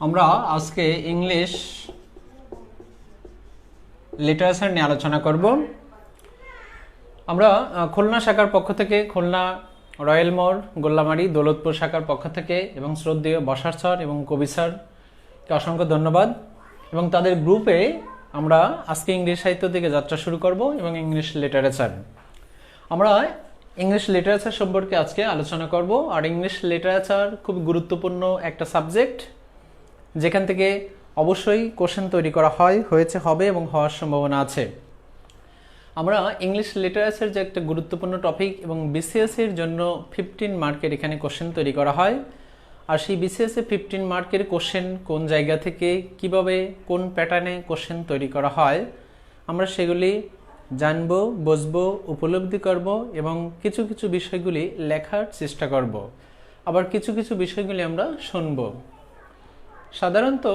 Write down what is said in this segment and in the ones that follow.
আমরা আজকে English literature নিয়ে আলোচনা করব। আমরা খুলনা শাখার পক্ষ থেকে, খুলনা রয়্যাল মোড় গোল্লামারি দৌলতপুর শাখার পক্ষ থেকে এবং শ্রদ্ধেয় বসার স্যার এবং কবি স্যারকে অসংখ্য ধন্যবাদ, এবং তাদের গ্রুপে আমরা আজকে ইংলিশ সাহিত্য থেকে যাত্রা শুরু করব এবং ইংলিশ লিটারেচার। আমরা ইংলিশ লিটারেচার সম্পর্কে আজকে আলোচনা করব। আর ইংলিশ লিটারেচার খুব গুরুত্বপূর্ণ একটা সাবজেক্ট, যেখান থেকে অবশ্যই কোশ্চেন তৈরি করা হয়েছে, হবে এবং হওয়ার সম্ভাবনা আছে। আমরা ইংলিশ লিটারেচার যে একটা গুরুত্বপূর্ণ টপিক, এবং বিসিএসসির জন্য 15 মার্কের এখানে কোশ্চেন তৈরি করা হয়। আর সেই বিসিএসসি 15 মার্কের কোশ্চেন কোন জায়গা থেকে, কিভাবে, কোন প্যাটার্নে কোশ্চেন তৈরি করা হয়, আমরা সেগুলি জানবো, বুঝবো, উপলব্ধি করব এবং কিছু কিছু বিষয়গুলি লেখার চেষ্টা করব। আবার কিছু কিছু বিষয়গুলি আমরা শুনব। সাধারণত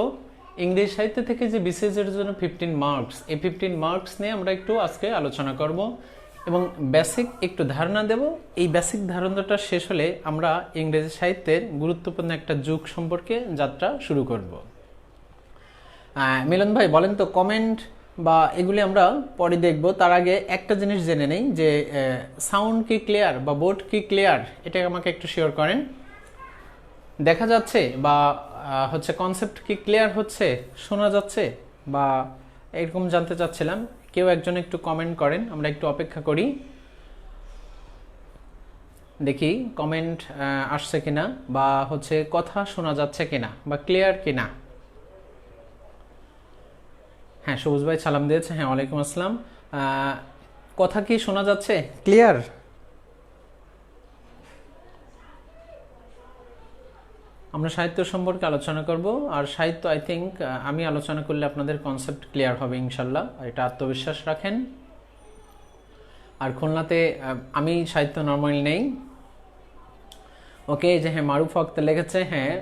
ইংরেজি সাহিত্য থেকে যে বিসিএসের জন্য 15 মার্কস, এই 15 মার্কস নিয়ে আমরা একটু আজকে আলোচনা করব এবং বেসিক একটু ধারণা দেব। এই বেসিক ধারণাটা শেষ হলে আমরা ইংরেজি সাহিত্যের গুরুত্বপূর্ণ একটা যুগ সম্পর্কে যাত্রা শুরু করব। মিলন ভাই বলেন তো, কমেন্ট বা এগুলি আমরা পরে দেখব, তার আগে একটা জিনিস জেনে নেই যে সাউন্ড কি ক্লিয়ার বা বোর্ড কি ক্লিয়ার, এটা আমাকে একটু শিওর করেন। দেখা যাচ্ছে বা হচ্ছে কনসেপ্ট কি ক্লিয়ার হচ্ছে, শোনা যাচ্ছে, বা এরকম জানতে চাচ্ছিলাম। কেউ একজন একটু কমেন্ট করেন, আমরা একটু অপেক্ষা করি, দেখি কমেন্ট আসছে কিনা, বা হচ্ছে কথা শোনা যাচ্ছে কিনা, বা ক্লিয়ার কিনা। হ্যাঁ, সবুজ ভাই সালাম দিয়েছে। হ্যাঁ, ওয়ালাইকুম আসসালাম। কথা কি শোনা যাচ্ছে ক্লিয়ার? আমরা সাহিত্য সম্পর্কে আলোচনা করব। আর সাহিত্য আই থিঙ্ক আমি আলোচনা করলে আপনাদের কনসেপ্ট ক্লিয়ার হবে ইনশাল্লাহ, এটা আত্মবিশ্বাস রাখেন। আর খুলনাতে আমি সাহিত্য নর্মাল নেই। ওকে, যে হ্যাঁ মারুফ আক্তার লিখেছে, হ্যাঁ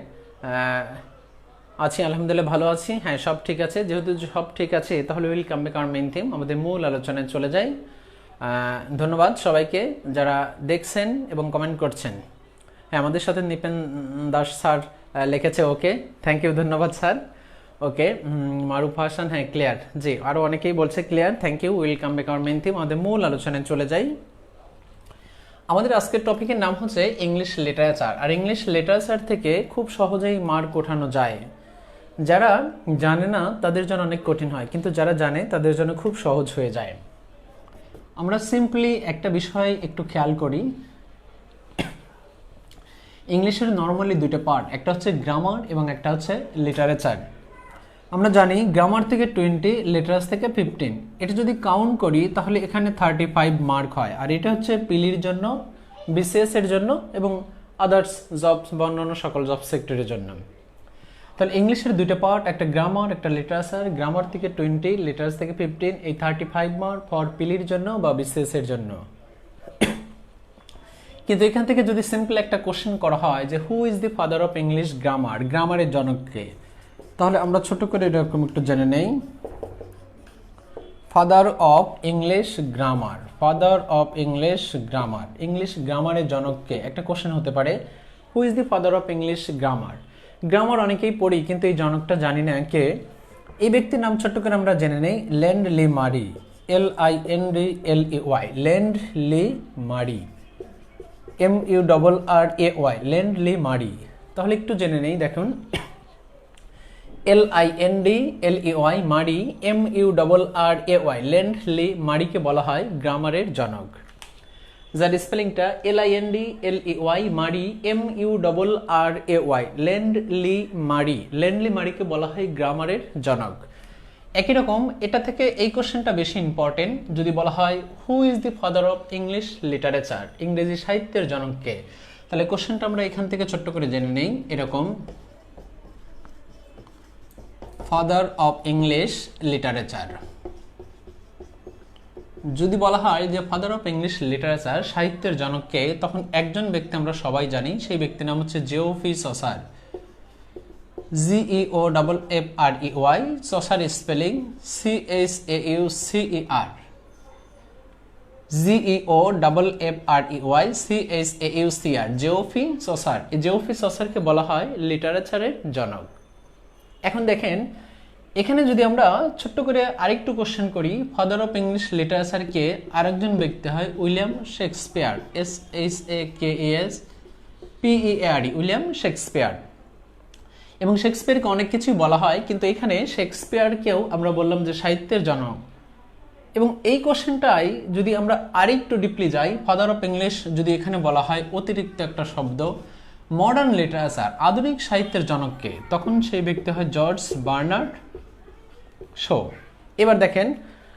আছি আলহামদুলিল্লাহ, ভালো আছি। হ্যাঁ, সব ঠিক আছে। যেহেতু সব ঠিক আছে, তাহলে will come back our main theme, আমাদের মূল আলোচনায় চলে যাই। ধন্যবাদ সবাইকে যারা দেখছেন এবং কমেন্ট করছেন। হ্যাঁ, আমাদের সাথে নিপেন দাস স্যার লিখেছে, ওকে, থ্যাংক ইউ, ধন্যবাদ স্যার। ওকে, মারুফ হাসান, হ্যাঁ ক্লিয়ার। জি, আরও অনেকেই বলছে clear, thank you, will come back our main theme, আমাদের মূল আলোচনায় চলে যাই। আমাদের আজকের টপিকের নাম হচ্ছে ইংলিশ লিটারেচার। আর ইংলিশ লিটারেচার থেকে খুব সহজেই মার্ক ওঠানো যায়। যারা জানে না তাদের জন্য অনেক কঠিন হয়, কিন্তু যারা জানে তাদের জন্য খুব সহজ হয়ে যায়। আমরা সিম্পলি একটা বিষয় একটু খেয়াল করি। ইংলিশের নর্মালি দুটো পার্ট, একটা হচ্ছে গ্রামার এবং একটা হচ্ছে লিটারেচার। আমরা জানি গ্রামার থেকে 20, লিটারেচার থেকে 15। এটা যদি কাউন্ট করি তাহলে এখানে 35 মার্ক হয়। আর এটা হচ্ছে পিলির জন্য, বিসিএস এর জন্য এবং আদার্স জবস বা অন্যান্য সকল জব সেক্টরের জন্য। তাহলে ইংলিশের দুটো পার্ট, একটা গ্রামার একটা লিটারেচার। গ্রামার থেকে 20, লিটারেচার থেকে 15, এই 35 মার্ক ফর পিলির জন্য বা বিসিএস এর জন্য। কিন্তু এখান থেকে যদি সিম্পল একটা কোশ্চেন করা হয় যে who is the father of English grammar, গ্রামারের জনককে, তাহলে আমরা ছোট করে এরকম একটু জেনে নেই। Father of English grammar, father of English grammar, English গ্রামারের জনককে, একটা কোশ্চেন হতে পারে who is the father of English grammar. Grammar অনেকেই পড়ি, কিন্তু এই জনকটা জানি না কে। এই ব্যক্তির নাম ছোট্ট করে আমরা জেনে নেই, ল্যান্ড লি মারি, LINDLEY, ল্যান্ড লি মারি, MURRAY, ল্যান্ড লি মারি। তাহলে একটু জেনে নেই, দেখুন LINDLEY মারি, MURRAY, ল্যান্ড লি মারিকে বলা হয় গ্রামারের জনক। যার স্পেলিংটা LINDLEY মারি, MURRAY, ল্যান্ড লি মারি, ল্যান্ড লি মারিকে বলা হয় গ্রামারের জনক। একই রকম এটা থেকে এই কোশ্চেনটা বেশি ইম্পর্টেন্ট, যদি বলা হয় হু is the father of English literature, ইংরেজি সাহিত্যের জনককে, তাহলে কোশ্চেনটা আমরা এখান থেকে ছোট্ট করে জেনে নেই এরকম, ফাদার অফ ইংলিশ লিটারেচার। যদি বলা হয় যে ফাদার অফ ইংলিশ লিটারেচার, সাহিত্যের জনককে, তখন একজন ব্যক্তি আমরা সবাই জানি, সেই ব্যক্তির নাম হচ্ছে Geoffrey Chaucer, GEOFFREY, Chaucer spelling CHAUCER, GEOFFREY CHAUCR, Geoffrey Chaucer. এই জিওফ্রি চসারকে বলা হয় লিটারেচারের জনক। এখন দেখেন এখানে যদি আমরা ছোট্ট করে আরেকটু কোশ্চেন করি, ফাদার অফ ইংলিশ লিটারেচারকে আরেকজন ব্যক্তি হয় William Shakespeare, SHAKESPEARE, William Shakespeare. এবং শেক্সপিয়ারকে অনেক কিছুই বলা হয়, কিন্তু এখানে শেক্সপিয়ারকেও আমরা বললাম যে সাহিত্যের জনক। এবং এই কোশ্চেনটাই যদি আমরা আরেকটু ডিপলি যাই, ফাদার অফ ইংলিশ যদি এখানে বলা হয় অতিরিক্ত একটা শব্দ, মডার্ন লিটারেচার আধুনিক সাহিত্যের জনককে, তখন সেই ব্যক্তি হয় জর্জ বার্নার্ড শো। এবার দেখেন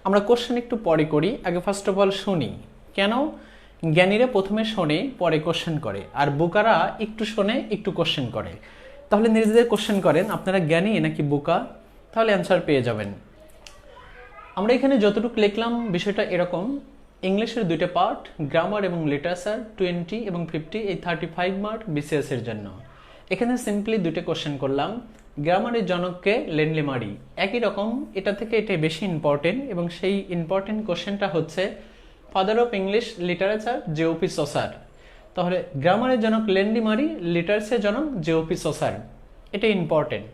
আমরা কোশ্চেন একটু পরে করি, আগে ফার্স্ট অফ অল শুনি। কেন? জ্ঞানীরা প্রথমে শোনে পরে কোশ্চেন করে, আর বোকারা একটু শোনে একটু কোশ্চেন করে। তাহলে নিজেদের কোশ্চেন করেন আপনারা জ্ঞানী নাকি বোকা, তাহলে অ্যান্সার পেয়ে যাবেন। আমরা এখানে যতটুকু লিখলাম বিষয়টা এরকম, ইংলিশের দুইটা পার্ট, গ্রামার এবং লিটারেচার 20 এবং 50, এই 35 মার্ক বিসিএস এর জন্য। এখানে সিম্পলি দুইটা কোশ্চেন করলাম। গ্রামারের জনককে লেন্ডলি মারি, একই রকম এটা থেকে এটা বেশি ইম্পর্টেন্ট, এবং সেই ইম্পর্টেন্ট কোশ্চেনটা হচ্ছে father of English literature Geoffrey Chaucer. তাহলে গ্রামারের জনক লেন্ডলি মারি, লিটারেচারের জনক জেওপি চসার, এটা ইম্পর্টেন্ট।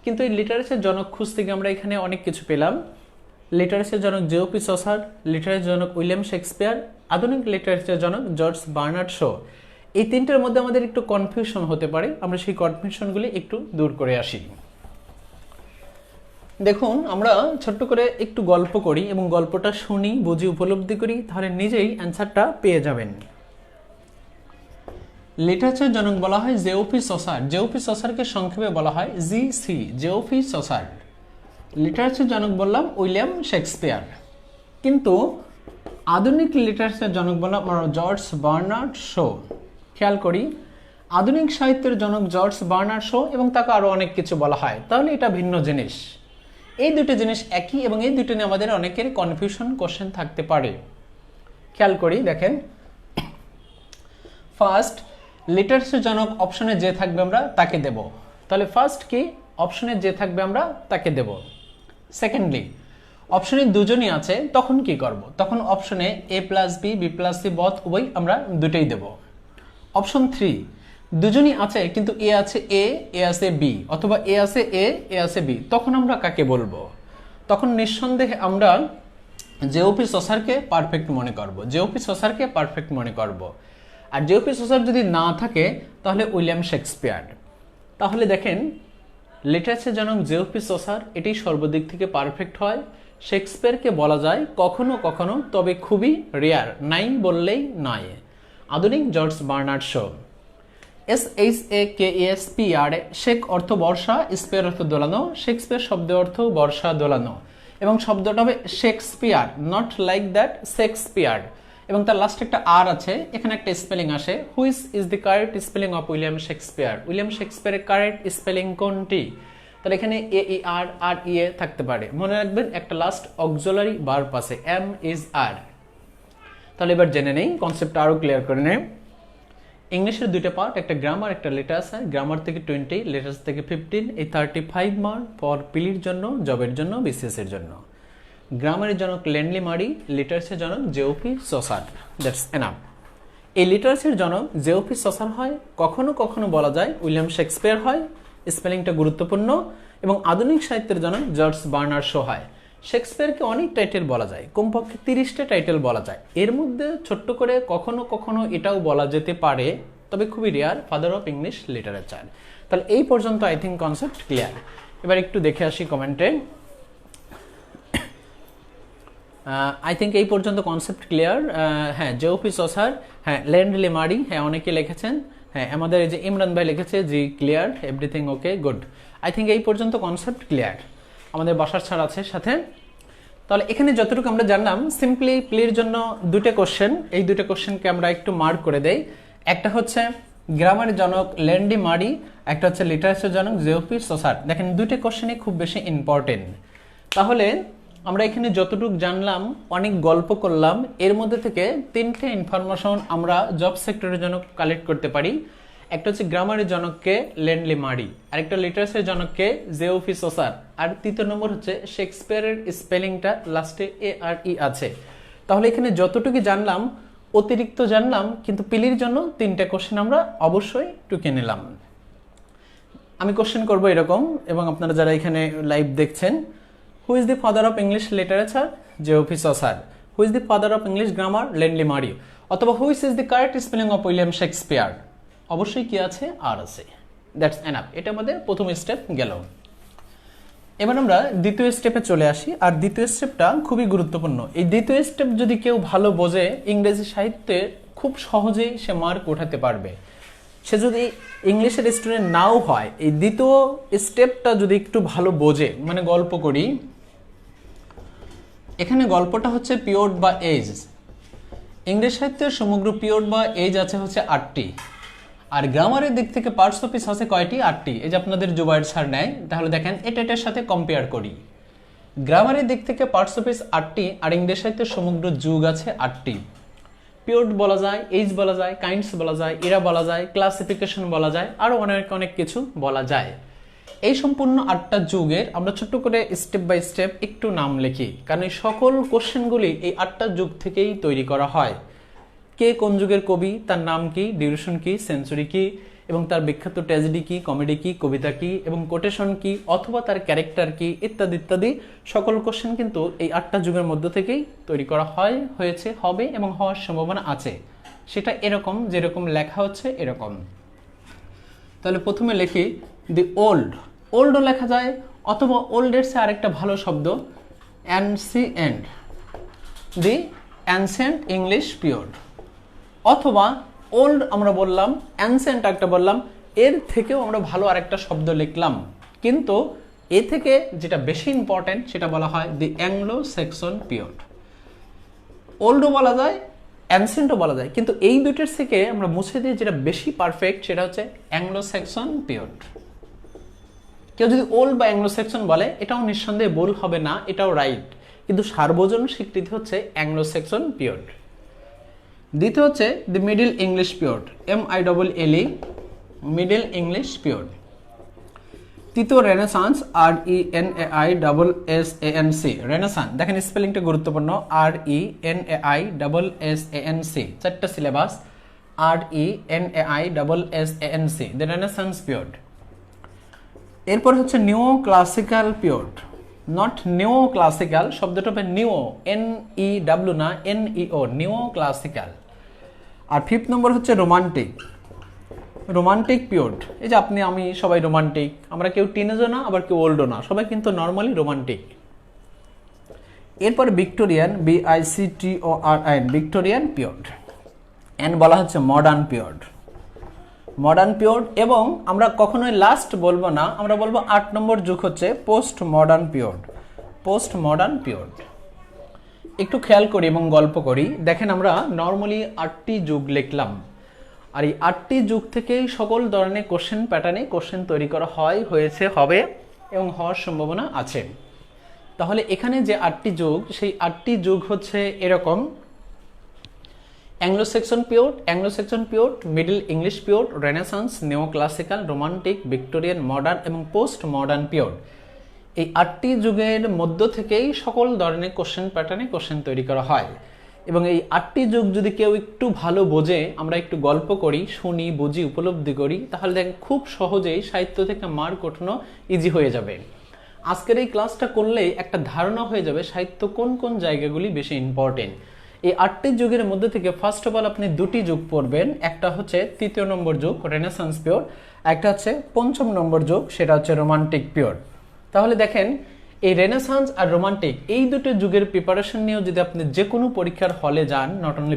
কিন্তু এই লিটারেচার জনক খুঁজতে গিয়ে আমরা এখানে অনেক কিছু পেলাম। লিটারেচার জনক জেওপি চসার, লিটারেচার জনক উইলিয়াম শেক্সপিয়ার, আধুনিক লিটারেচার জনক জর্জ বার্নার্ড শো। এই তিনটার মধ্যে আমাদের একটু কনফিউশন হতে পারে, আমরা সেই কনফিউশনগুলি একটু দূর করে আসি। দেখুন আমরা ছোট্ট করে একটু গল্প করি এবং গল্পটা শুনি, বুঝি, উপলব্ধি করি, তাহলে নিজেই অ্যান্সারটা পেয়ে যাবেন। লিটারেচার জনক বলা হয় জেওপি চসার, জেওপি চসারকে সংক্ষেপে বলা হয় জিসি, জেওপি চসার। লিটারেচার জনক বললাম উইলিয়াম শেক্সপিয়ার। কিন্তু আধুনিক লিটারেচার জনক বললাম জর্জ বার্নার্ড শো। খেয়াল করি আধুনিক সাহিত্যের জনক জর্জ বার্নার্ড শো এবং তাকে আরও অনেক কিছু বলা হয়, তাহলে এটা ভিন্ন জিনিস। এই দুটো জিনিস একই, এবং এই দুটো নিয়ে আমাদের অনেকের কনফিউশন কোশ্চেন থাকতে পারে। খেয়াল করি দেখেন, ফার্স্ট লিটারেচার জনক অপশনে যে থাকবে আমরা তাকে দেব, তাহলে ফার্স্ট কি অপশনে যে থাকবে আমরা তাকে দেব। সেকেন্ডলি অপশনে দুজনই আছে, তখন কি করব? তখন অপশনে A+B B+C বথ উভয় আমরা দুটোই দেব। অপশন 3 দুজনই আছে কিন্তু এ আছে এ আছে বি, অথবা এ আছে এ আছে বি, তখন আমরা কাকে বলবো? তখন নিঃসন্দেহে আমরা জেওপি চসারকে পারফেক্ট মনে করব, জেওপি চসারকে পারফেক্ট মনে করব। আর জেওপি চসার যদি না থাকে তাহলে উইলিয়াম শেক্সপিয়ার। তাহলে দেখেন লিটারেচার জনক জেওপি চসার এটি সর্বদিক থেকে পারফেক্ট হয়। শেক্সপিয়ারকে বলা যায় কখনো কখনো, তবে খুবই রেয়ার, নাই বললেই নয়। আধুনিক George Bernard Shaw. SHAKESPEARE, shake অর্থ বর্ষা, স্পেয়ার অর্থ দোলানো, শেক্সপিয়ার শব্দ অর্থ বর্ষা দোলানো, এবং শব্দটা হবে Shakespeare, not like that, Shakespeare. এবং তার লাস্টে একটা আর আছে, এখানে একটা স্পেলিং আসে, which is the correct spelling of William Shakespeare, William শেক্সপিয়ারের কারেক্ট স্পেলিং কোনটি? তাহলে এখানে AER থাকতে পারে। মনে রাখবেন একটা লাস্ট অক্সিলারি ভার্ব আছে, am is are। তাহলে এবার জেনে নেই, কনসেপ্টটা আরো ক্লিয়ার করে নেই। ইংলিশের দুইটা পার্ট, একটা গ্রামার একটা লিটারেচার, গ্রামার থেকে 20, লিটারেচার থেকে 15, এই 35 মার্ক ফর পিলির জন্য, জবের জন্য, বিসিএস এর জন্য। গ্রামারের জনক লেন্ডলি মারি, লিটারেচার জনক জেওপি চসার, দ্যাটস এনাফ। এই লিটারেচার জনক জেওপি চসার হয়, কখনো কখনো বলা যায় উইলিয়াম শেক্সপিয়ার হয়, স্পেলিংটা গুরুত্বপূর্ণ, এবং আধুনিক সাহিত্যের জনক জর্জ বার্নার্ড শো হয়। শেক্সপিয়ারকে অনেক টাইটেল বলা যায়, কমপক্ষে 30টা টাইটেল বলা যায়, এর মধ্যে ছোট্ট করে কখনো কখনো এটাও বলা যেতে পারে, তবে খুবই rare, father of English literature. তাহলে এই পর্যন্ত আই থিঙ্ক কনসেপ্ট ক্লিয়ার। এবার একটু দেখে আসি কমেন্টে। আই থিঙ্ক এই পর্যন্ত কনসেপ্ট ক্লিয়ার। হ্যাঁ, জেওপি চসার, হ্যাঁ লেন্ডলি মারি, হ্যাঁ অনেকে লিখেছেন, হ্যাঁ আমাদের এই যে ইমরান ভাই লিখেছে জি clear, everything okay, good. I think এই পর্যন্ত কনসেপ্ট ক্লিয়ার। আমাদের বাসার ছাড় আছে সাথে। তাহলে এখানে যতটুকু আমরা জানলাম, সিম্পলি প্লের জন্য দুটো কোশ্চেন, এই দুটো কোশ্চেনকে আমরা একটু মার্ক করে দেই। একটা হচ্ছে গ্রামারের জনক লেন্ডলি মারি, একটা হচ্ছে লিটারেচার জনক জেওপি চসার। দেখেন দুটো কোশ্চেনই খুব বেশি ইম্পর্টেন্ট। তাহলে আমরা এখানে যতটুকু জানলাম, অনেক গল্প করলাম, এর মধ্যে থেকে 3টে ইনফরমেশন আমরা জব সেক্টরের জন্য কালেক্ট করতে পারি। একটা হচ্ছে গ্রামারের জনককে লেন্ডলি মারি, আরেকটা লিটারেচার জনককে জেওপি চসার, আর তৃতীয় নম্বর হচ্ছে শেক্সপিয়ারের স্পেলিংটা লাস্টে ARE আছে। তাহলে এখানে যতটুকু জানলাম অতিরিক্ত জানলাম, কিন্তু পিলির জন্য 3টে কোশ্চেন আমরা অবশ্যই টুকে নিলাম। আমি কোশ্চেন করব এরকম, এবং আপনারা যারা এখানে লাইভ দেখছেন, who is the father of English literature? Geoffrey Chaucer. Who is the father of English grammar? Lindley Murray. অথবা which is the correct spelling of William Shakespeare? অবশ্যই কি আছে? আর আছে। That's enough. এটা আমাদের প্রথম স্টেপ গেল। এবার আমরা দ্বিতীয় স্টেপে চলে আসি, আর দ্বিতীয় স্টেপটা খুবই গুরুত্বপূর্ণ। এই দ্বিতীয় স্টেপ যদি কেউ ভালো বোঝে, ইংরেজি সাহিত্যে খুব সহজেই সে মার্ক ওঠাতে পারবে। সে যদি ইংলিশের স্টুডেন্ট নাও হয়, এই দ্বিতীয় স্টেপটা যদি একটু ভালো বোঝে, মানে গল্প করি, এখানে গল্পটা হচ্ছে পিরিয়ড বা এজ। ইংরেজ সাহিত্যের সমগ্র পিরিয়ড বা এজ আছে হচ্ছে 8টি, আর গ্রামারের দিক থেকে পার্টস অফ স্পিচ আছে কয়টি? 8টি। এই যে আপনাদের জুবাইর স্যার নেয়, তাহলে দেখেন এটার সাথে কম্পেয়ার করি। গ্রামারের দিক থেকে পার্টস অফ স্পিচ 8টি, আর ইংরেজ সাহিত্যের সমগ্র যুগ আছে 8টি। পিরিয়ড বলা যায়, এজ বলা যায়, কাইন্ডস বলা যায়, এরা বলা যায়, ক্লাসিফিকেশন বলা যায়, আরও অনেক কিছু বলা যায়। এই সম্পূর্ণ 8টা যুগের আমরা ছোট্ট করে স্টেপ বাই স্টেপ একটু নাম লিখি, কারণ এই সকল কোশ্চেনগুলি এই 8টা যুগ থেকেই তৈরি করা হয়। কে কোন যুগের কবি, তার নাম কি, ডিউরেশন কি, সেঞ্চুরি কি, এবং তার বিখ্যাত ট্র্যাজেডি কি, কমেডি কি, কবিতা কি, এবং কোটেশন কি, অথবা তার ক্যারেক্টার কি, ইত্যাদি ইত্যাদি সকল কোশ্চেন কিন্তু এই 8টা যুগের মধ্য থেকেই তৈরি করা হয়, হয়েছে, হবে এবং হওয়ার সম্ভাবনা আছে। সেটা এরকম, যেরকম লেখা হচ্ছে এরকম। তাহলে প্রথমে লিখি দি ওল্ড। ওল্ডও লেখা যায়, অথবা ওল্ডের সে আরেকটা ভালো শব্দ অ্যানসিয়েন্ট, দি অ্যানসেন্ট ইংলিশ পিরিয়ড। অথবা ওল্ড আমরা বললাম, অ্যানসেন্ট একটা বললাম, এর থেকেও আমরা ভালো আরেকটা শব্দ লিখলাম, কিন্তু এ থেকে যেটা বেশি ইম্পর্টেন্ট সেটা বলা হয় দি অ্যাংলো স্যাক্সন পিরিয়ড। ওল্ডও বলা যায়, অ্যানসেন্টও বলা যায়, কিন্তু এই দুটোর থেকে আমরা মুছে দিয়ে যেটা বেশি পারফেক্ট সেটা হচ্ছে অ্যাংলো স্যাক্সন পিরিয়ড। কেউ যদি ওল্ড বা অ্যাংলো স্যাক্সন বলে, এটাও নিঃসন্দেহে ভুল হবে না, এটাও রাইট, কিন্তু সার্বজনীন স্বীকৃতি হচ্ছে অ্যাংলো স্যাক্সন পিরিয়ড। দ্বিতীয় হচ্ছে the middle English period, MILLE, middle English period. তৃতীয় রেনেসান্স, RENAISSANC, রেনেসান্স। দেখেন স্পেলিংটা গুরুত্বপূর্ণ, RENAISSANC, 4টা syllabus, RENAISSANC, the renaissance period. এরপর হচ্ছে neo classical period, not neo classical, শব্দটা হবে নিও, NEW না, NEO, নিও ক্লাসিক্যাল। আর 5th নম্বর হচ্ছে রোমান্টিক, রোমান্টিক পিরিয়ড। এই যে আপনি, আমি, সবাই রোমান্টিক, আমরা কেউ টিনেজও না, আবার কেউ ওল্ডও না, সবাই কিন্তু নর্মালি রোমান্টিক। এরপর Victorian, VICTORIAN, Victorian period. And বলা হচ্ছে মডার্ন পিরিয়ড, মডার্ন পিরিয়ড। এবং আমরা কখনোই লাস্ট বলবো না, আমরা বলবো 8 নম্বর যুগ হচ্ছে post modern period, post modern period. একটু খেয়াল করি এবং গল্প করি, দেখেন আমরা নর্মালি 8টি যুগ লিখলাম, আর এই 8টি যুগ থেকেই সকল ধরনের কোশ্চেন প্যাটার্নে কোশ্চেন তৈরি করা হয়, হয়েছে, হবে এবং হওয়ার সম্ভাবনা আছে। তাহলে এখানে যে 8টি যুগ, সেই 8টি যুগ হচ্ছে এরকম: Anglo Saxon period, Anglo Saxon period, middle English period, renaissance, neo classical, romantic, Victorian, modern এবং পোস্ট মডার্ন পিরিয়ড। এই 8টি যুগের মধ্য থেকেই সকল ধরনের কোশ্চেন প্যাটার্নে কোশ্চেন তৈরি করা হয়। এবং এই 8টি যুগ যদি কেউ একটু ভালো বোঝে, আমরা একটু গল্প করি, শুনি, বুঝি, উপলব্ধি করি, তাহলে দেখেন খুব সহজেই সাহিত্য থেকে মার্ক ওঠানো ইজি হয়ে যাবে। আজকের এই ক্লাসটা করলেই একটা ধারণা হয়ে যাবে সাহিত্য কোন কোন জায়গাগুলি বেশি ইম্পর্টেন্ট। এই 8টি যুগের মধ্যে থেকে ফার্স্ট অফ অল আপনি 2টি যুগ পড়বেন, একটা হচ্ছে 3য় নম্বর যুগ রেনেসান্স পিরিয়ড, একটা হচ্ছে 5ম নম্বর যুগ, সেটা হচ্ছে রোমান্টিক পিরিয়ড। তাহলে দেখেন এই রেনেসান্স আর রোমান্টিক, এই দুটো যুগের প্রিপারেশন নিয়েও যদি আপনি যে কোনো পরীক্ষার হলে যান, নট অনলি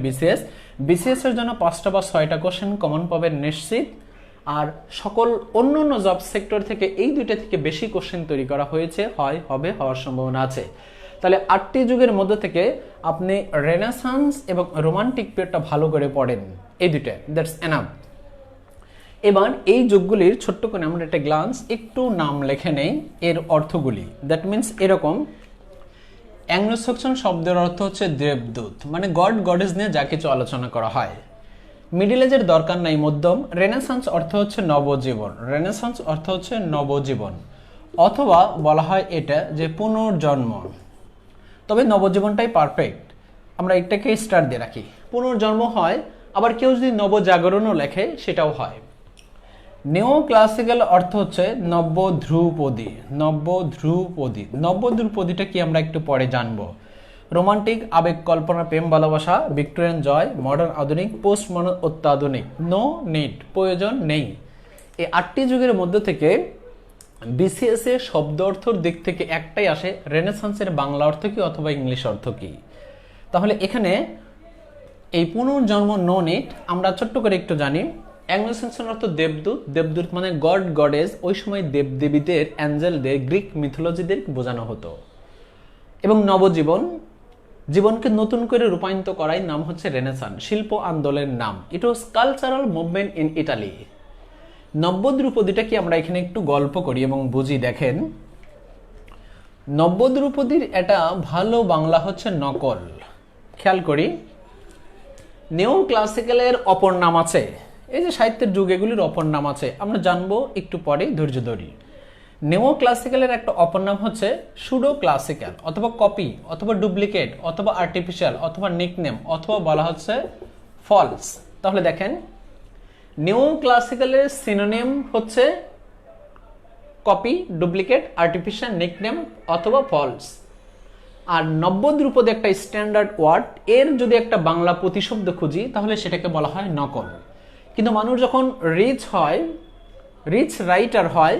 বিসিএস এর জন্য 5টা বা 6টা কোশ্চেন কমন পাবেন নিশ্চিত। আর সকল অন্য জব সেক্টর থেকে এই দুইটা থেকে বেশি কোশ্চেন তৈরি করা হয়েছে, হয়, হবে, হওয়ার সম্ভাবনা আছে। তাহলে 8টি যুগের মধ্যে থেকে আপনি রেনেসান্স এবং রোমান্টিক পিরিয়ডটা ভালো করে পড়েন, এই দুইটা, দ্যাটস এনাফ। এবার এই যুগগুলির ছোট্ট করে আমরা একটা গ্লান্স একটু নাম লিখে নেই, এর অর্থগুলি। দ্যাট মিনস এরকম: অ্যাংলো স্যাক্সন শব্দের অর্থ হচ্ছে দেবদূত, মানে গড গডেস নিয়ে যা কিছু আলোচনা করা হয়। মিডল এজের দরকার নাই, মধ্যম। রেনেসান্স অর্থ হচ্ছে নবজীবন, রেনেসান্স অর্থ হচ্ছে নবজীবন, অথবা বলা হয় এটা যে পুনর্জন্ম, তবে নবজীবনটাই পারফেক্ট, আমরা এটাকে স্টার দিয়ে রাখি। পুনর্জন্ম হয়, আবার কেউ যদি নবজাগরণও লেখে সেটাও হয়। নিও ক্লাসিক্যাল অর্থ হচ্ছে নব্য ধ্রুপদী। নব্য ধ্রুপদী, নব্য ধ্রুপদীটা কি আমরা একটু পরে জানবো। রোমান্টিক, আবেগ, কল্পনা, প্রেম, ভালোবাসা, ভিক্টোরিয়ান, জয়, মডার্ন, আধুনিক, পোস্ট মডার্ন, অত্যাধুনিক, নো নিড, প্রয়োজন নেই। এই 8টি যুগের মধ্যে থেকে বিসিএস এর শব্দ অর্থর দিক থেকে একটাই আসে, রেনেসান্সের বাংলা অর্থ কি অথবা ইংলিশ অর্থ কি। তাহলে এখানে এই পুনর্জন্ম, নো নিড, আমরা ছোট্ট করে একটু জানি। অ্যাংলো স্যাক্সন অর্থ দেবদূত, দেবদূত মানে গড গডেস, ওই সময় দেবদেবীদের, অ্যাঞ্জেলদের, গ্রিক মিথোলজিদের বোঝানো হতো। এবং নবজীবন, জীবনকে নতুন করে রূপায়িত করাই নাম হচ্ছে রেনেসান, শিল্প আন্দোলনের নাম। ইট ওয়াজ কালচারাল মুভমেন্ট ইন ইটালি। নব্য ধ্রুপদীটা কি আমরা এখানে একটু গল্প করি এবং বুঝি। দেখেন, নব্য ধ্রুপদীর এটা ভালো বাংলা হচ্ছে নকল। খেয়াল করি, নিও ক্লাসিক্যালের অপর নাম আছে, এই যে সাহিত্যের যুগ, এগুলির অপর নাম আছে, আমরা জানবো একটু পরে, ধৈর্য ধরি। নিও ক্লাসিক্যালের একটা অপর নাম হচ্ছে সুডো ক্লাসিক্যাল, অথবা কপি, অথবা ডুপ্লিকেট, অথবা আর্টিফিশিয়াল, অথবা নিকনেম, অথবা বলা হচ্ছে ফলস। তাহলে দেখেন, নিও ক্লাসিক্যালের সিনোনিম হচ্ছে কপি, ডুপ্লিকেট, আর্টিফিশিয়াল, নিকনেম অথবা ফলস। আর নব্য ধ্রুপদী একটা স্ট্যান্ডার্ড ওয়ার্ড, এর যদি একটা বাংলা প্রতিশব্দ খুঁজি তাহলে সেটাকে বলা হয় নকল। কিন্তু মানুষ যখন রিচ হয়, রিচ রাইটার হয়,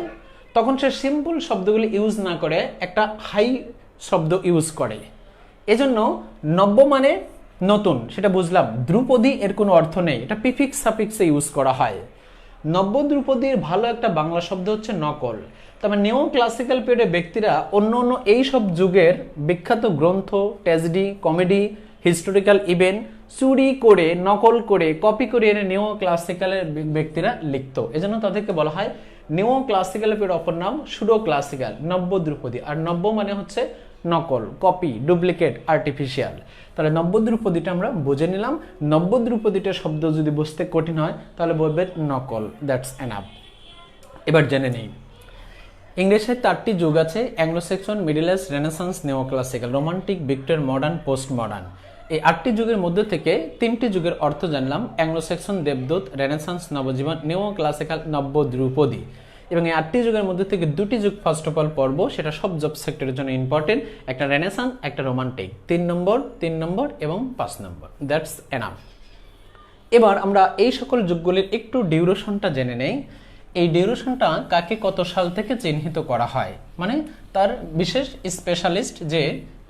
তখন সে সিম্পল শব্দগুলি ইউজ না করে একটা হাই শব্দ ইউজ করে। এজন্য নব্য মানে নতুন, সেটা বুঝলাম। ধ্রুপদী এর কোনো অর্থ নেই, এটা প্রিফিক্স সাফিক্সে ইউজ করা হয়। নব্য ধ্রুপদীর ভালো একটা বাংলা শব্দ হচ্ছে নকল। তবে নিও ক্লাসিক্যাল পিরিয়ডের ব্যক্তিরা অন্য অন্য এই সব যুগের বিখ্যাত গ্রন্থ, ট্র্যাজেডি, কমেডি, হিস্টোরিক্যাল ইভেন্ট চুরি করে, নকল করে, কপি করে এনে নিও ক্লাসিক্যালের ব্যক্তিরা লিখত। এজন্য তাদেরকে বলা হয় নিও ক্লাসিক্যাল পিরিয়ড অপর নাম সুডো ক্লাসিক্যাল, নব্য ধ্রুপদী। আর নব্য মানে হচ্ছে নকল, কপি, ডুপ্লিকেট, আর্টিফিশিয়াল। তাহলে নব্য ধ্রুপদীটা আমরা বুঝে নিলাম। নব্য ধ্রুপদীটা শব্দ যদি বুঝতে কঠিন হয় তাহলে বলবেন নকল, দ্যাটস এনাফ। এবার জেনে নেই, ইংলিশে 4টি যুগ আছে, Anglo Saxon, middle age, renaissance, neo classical, romantic, Victorian, modern, post modern. এই 8টি যুগের মধ্যে থেকে 3টি যুগের অর্থ জানলাম, অ্যাংলো সেকশন দেবদূত, রেনেসান্স নবজীবন, নিও ক্লাসিক্যাল নব্য ধ্রুপদী। এবং এই 8টি যুগের মধ্যে থেকে 2টি যুগ ফার্স্ট অফ অল পড়বো, সেটা সব জব সেক্টরের জন্য ইম্পর্টেন্ট, একটা রেনেসান্স, একটা রোমান্টিক। 3 নম্বর এবং 5 নম্বর, দ্যাটস এনাফ। এবার আমরা এই সকল যুগগুলির একটু ডিউরেশনটা জেনে নেই। এই ডিউরেশনটা কাকে কত সাল থেকে চিহ্নিত করা হয়, মানে তার বিশেষ স্পেশালিস্ট যে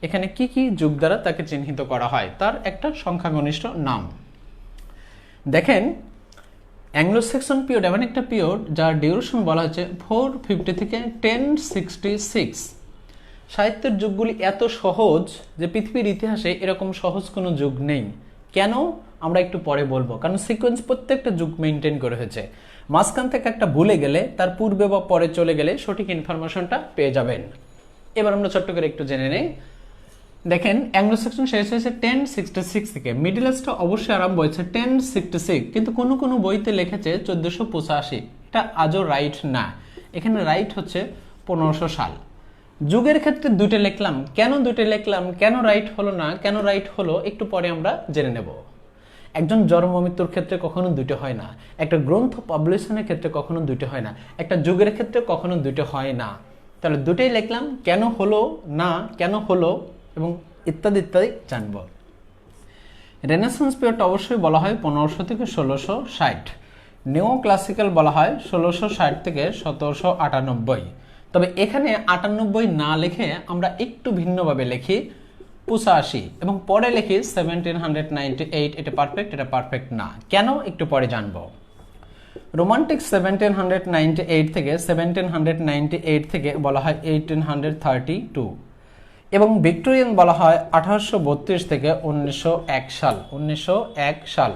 এখানে কি কি যুগ দ্বারা তাকে চিহ্নিত করা হয়, তার একটা সংখ্যাগরিষ্ঠ নাম। দেখেন, অ্যাংলো সেকশন পিরিয়ড এমন একটা পিরিয়ড যার ডিউরেশন বলা হচ্ছে 450 থেকে 1066। সাহিত্যের যুগগুলি এত সহজ যে পৃথিবীর ইতিহাসে এরকম সহজ কোনো যুগ নেই। কেন আমরা একটু পরে বলবো, কারণ সিকোয়েন্স প্রত্যেকটা যুগ মেনটেন করে হয়েছে। মাঝখান থেকে একটা ভুলে গেলে, তার পূর্বে বা পরে চলে গেলে সঠিক ইনফরমেশনটা পেয়ে যাবেন। এবার আমরা ছোট্ট করে একটু জেনে নেই। দেখেন, অ্যাংলো সেকশন শেষ হয়েছে 1066 থেকে, মিডল এজটা অবশ্যই আরম্ভ হয়েছে 1066, কিন্তু কোনো কোনো বইতে লিখেছে 1485। এটা আজও রাইট না, এখানে রাইট হচ্ছে 1500 সাল। যুগের ক্ষেত্রে দুটো লিখলাম, কেন দুটো লিখলাম, কেন রাইট হলো না, কেন রাইট হলো, একটু পরে আমরা জেনে নেব। একজন জন্ম মৃত্যুর ক্ষেত্রে কখনো দুটো হয় না, একটা গ্রন্থ পাবলিশনের ক্ষেত্রে কখনো দুটো হয় না, একটা যুগের ক্ষেত্রে কখনো দুটো হয় না। তাহলে দুটোই লিখলাম, কেন হলো না, কেন হলো, এবং ইত্যাদি ইত্যাদি জানব। রেনেসান্স পিরিয়ডটা অবশ্যই বলা হয় 1500 থেকে 1660। নিও ক্লাসিক্যাল বলা হয় 1660 থেকে 1798। তবে এখানে 98 না লিখে আমরা একটু ভিন্নভাবে লিখি 85, এবং পরে লিখি 1798। এটা পারফেক্ট, এটা পারফেক্ট না, কেন একটু পরে জানবো। রোমান্টিক 1798 থেকে 1798 থেকে বলা হয় 1832, এবং ভিক্টোরিয়ান বলা হয় 1832 থেকে 1901 সাল। 1901 সাল।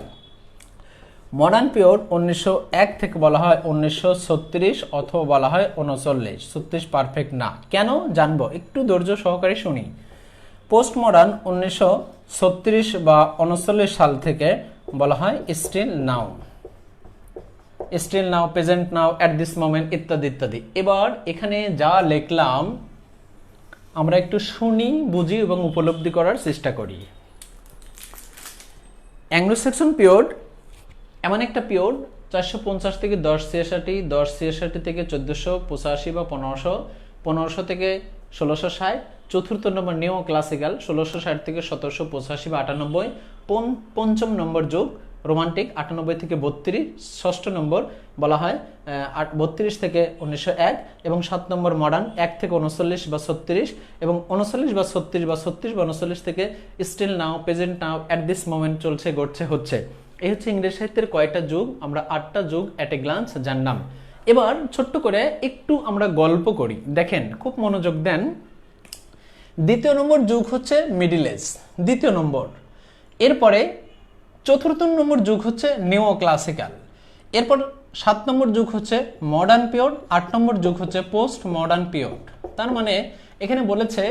মডার্ন পিরিয়ড 1901 থেকে বলা হয় 1936 অথবা বলা হয় 39। 36 পারফেক্ট না, কেন জানবো, একটু ধৈর্য সহকারে শুনি। পোস্ট মডার্ন 1936 বা 39 সাল থেকে বলা হয় still now, still now, present now, at this moment, ইত্যাদি ইত্যাদি। এবার এখানে যা লিখলাম আমরা একটু শুনি, বুঝি এবং উপলব্ধি করার চেষ্টা করি। অ্যাংলো সেকশন পিরিয়ড এমন একটা পিরিয়ড 450 থেকে 10 66 থেকে 1485 বা 1500, 1500 থেকে 1660, চতুর্থ নম্বর নিও ক্লাসিক্যাল 1660 থেকে 1785 বা 98, পঞ্চম নম্বর যুগ রোমান্টিক 98 থেকে 32, ষষ্ঠ নম্বর বলা হয় 32 থেকে 1901, এবং 7 নম্বর মডার্ন 1 থেকে 39 বা 36, এবং 39 বা 36 বা 36 বা 39 থেকে still now, present now, at this moment চলছে, ঘটছে, হচ্ছে। এই হচ্ছে ইংরেজি সাহিত্যের কয়টা যুগ, আমরা 8টা যুগ অ্যাট এ গ্লান্স জানলাম। এবার ছোট্ট করে একটু আমরা গল্প করি, দেখেন খুব মনোযোগ দেন। দ্বিতীয় নম্বর যুগ হচ্ছে মিডিল এজ, দ্বিতীয় নম্বর। এরপরে চতুর্থ নম্বর যুগ হচ্ছে নিও ক্লাসিক্যাল, এরপর 7 নম্বর যুগ হচ্ছে মডার্ন পিরিয়ড, 8 নম্বর যুগ হচ্ছে পোস্ট মডার্ন পিরিয়ড। তার মানে এখানে বলেছে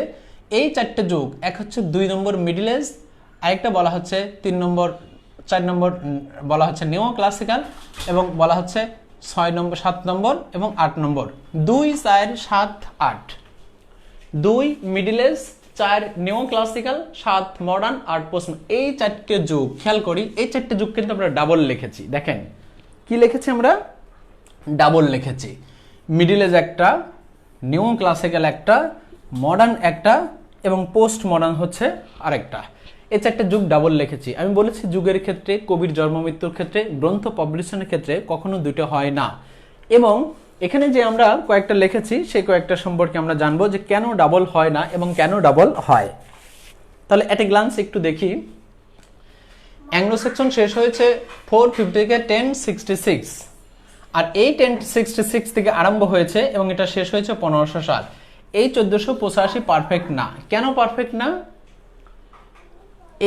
এই 4টে যুগ, এক হচ্ছে 2 নম্বর মিডিল এজ, আরেকটা বলা হচ্ছে 3 নম্বর, 4 নম্বর বলা হচ্ছে নিও ক্লাসিক্যাল, এবং বলা হচ্ছে 6 নম্বর, 7 নম্বর এবং 8 নম্বর। 2, 4, 7, 8, 2 মিডিল এজ, 4 নিও ক্লাসিক্যাল, 7 মডার্ন, 8 পোস্ট। এই 4টে যুগ খেয়াল করি, এই 4টে যুগ কিন্তু আমরা ডাবল লিখেছি। দেখেন কি লিখেছি আমরা, ডাবল লিখেছি। মিডিল এজ একটা, নিও ক্লাসিক্যাল একটা, মডার্ন একটা, এবং পোস্ট মডার্ন হচ্ছে আরেকটা। এই 4টে যুগ ডাবল লিখেছি। আমি বলেছি যুগের ক্ষেত্রে, কবির জন্ম মৃত্যুর ক্ষেত্রে, গ্রন্থ পাবলিশনের ক্ষেত্রে কখনো দুটো হয় না। এবং এখানে যে আমরা কয়েকটা লিখেছি সেই কয়েকটা সম্পর্কে আমরা জানবো যে কেন ডাবল হয় না এবং কেন ডাবল হয়। তাহলে এট এ গ্লান্স একটু দেখি। অ্যাংলো সেকশন শেষ হয়েছে 450 থেকে 1066, আর এই 1066 থেকে আরম্ভ হয়েছে এবং এটা শেষ হয়েছে 1500 সাল। এই 1485 পারফেক্ট না। কেন পারফেক্ট না?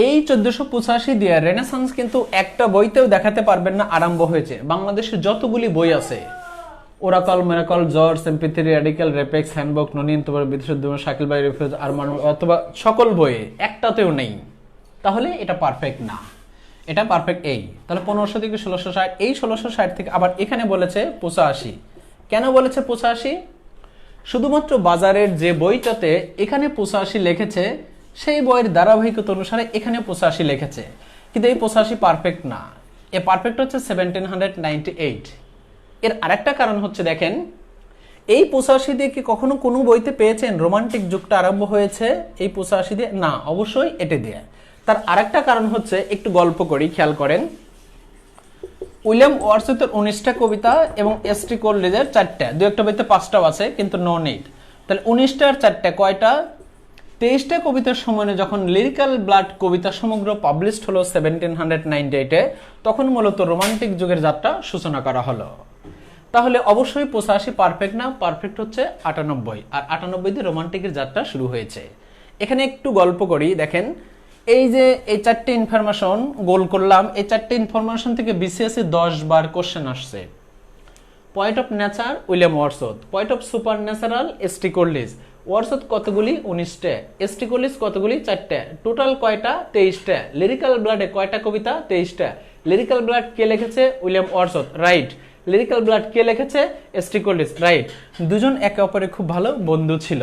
এই 1485 দিয়ে রেনেসান্স কিন্তু একটা বইতেও দেখাতে পারবেন না আরম্ভ হয়েছে। বাংলাদেশের যতগুলি বই আছে, ওরাকল, মেরাকল, জর্জ, এমপি3, রেডিক্যাল, রেপেক্স, হ্যান্ডবুক, ননীন, তোমার বিদেশের শাকিল ভাই, রেফিউজ, আরমান, অথবা সকল বইয়ে একটাতেও নেই। তাহলে এটা পারফেক্ট না, এটা পারফেক্ট এই। তাহলে 1500 থেকে 1660, এই 1660 থেকে আবার এখানে বলেছে 85। কেন বলেছে 85? শুধুমাত্র বাজারের যে বইটাতে এখানে 85 লিখেছে, সেই বইয়ের ধারাবাহিকতা অনুসারে এখানে 85 লিখেছে, কিন্তু এই 85 পারফেক্ট না। এ পারফেক্ট হচ্ছে 1798। এর আরেকটা কারণ হচ্ছে, দেখেন এই 85 দিয়ে কি কখনো কোনো বইতে পেয়েছেন রোমান্টিক যুগটা আরম্ভ হয়েছে এই 85 দিয়ে? না, অবশ্যই এটা দিয়ে। তার আরেকটা কারণ হচ্ছে, একটু গল্প করি, খেয়াল করেন। উইলিয়াম ওয়ার্ডসওয়ার্থের 19টা কবিতা এবং এস.টি. কোলরিজের 4টা, দু একটা বইতে 5টাও আছে কিন্তু নো নিড। তাহলে 19টার 4টা কয়টা? 23টা কবিতার সময়ে যখন লিরিক্যাল ব্লাড কবিতা সমগ্র পাবলিশড হলো 1798-এ, তখন মূলত রোমান্টিক যুগের যাত্রা সূচনা করা হলো। তাহলে অবশ্যই 85 পারফেক্ট না, পারফেক্ট হচ্ছে 98, আর 98 দিয়ে রোমান্টিকের যাত্রা শুরু হয়েছে। এখানে একটু গল্প করি, দেখেন এই যে এই 4টে ইনফরমেশন গোল করলাম, এই 4টে ইনফরমেশন থেকে বিসিএস 10 বার কোশ্চেন আসছে। Point of nature William Wordsworth, point of super natural S T. Coleridge. Wordsworth কতগুলি? 19টা। এস.টি. কোলরিজ কতগুলি? 4টা। টোটাল কয়টা? 23টা। লিরিক্যাল ব্লাডে কয়টা কবিতা? 23টা। লিরিক্যাল ব্লাড কে লিখেছে? William Wordsworth, right. Lyrical ballads কে লিখেছে? এস.টি. Coleridge, right. দুজন একে অপরের খুব ভালো বন্ধু ছিল।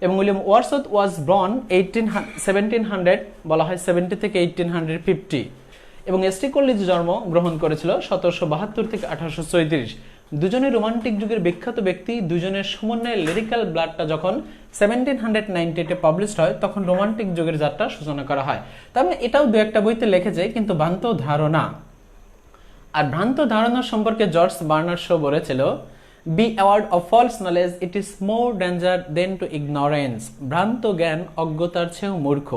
এবং উইলিয়াম ওয়ার্ডসওয়ার্থ ওয়াজ বর্ন 1700, বলা হয় 70 থেকে 1850, এবং এস.টি. কোলরিজ জন্ম গ্রহণ করেছিল 1772 থেকে 1834। দুজনের রোমান্টিক যুগের বিখ্যাত ব্যক্তি, দুজনের সমন্বয়ে লিরিক্যাল ব্লাডটা যখন 1798-এ পাবলিশড হয়, তখন রোমান্টিক যুগের যাত্রা সূচনা করা হয়। তার মানে এটাও দু একটা বইতে লিখেছে, কিন্তু ভ্রান্ত ধারণা। আর ভ্রান্ত ধারণা সম্পর্কে জর্জ বার্নার্ড শো বলেছিল, be aware of false knowledge, it is more danger than to ignorance. ভ্রান্ত জ্ঞান অজ্ঞতার চেয়েও মূর্খ।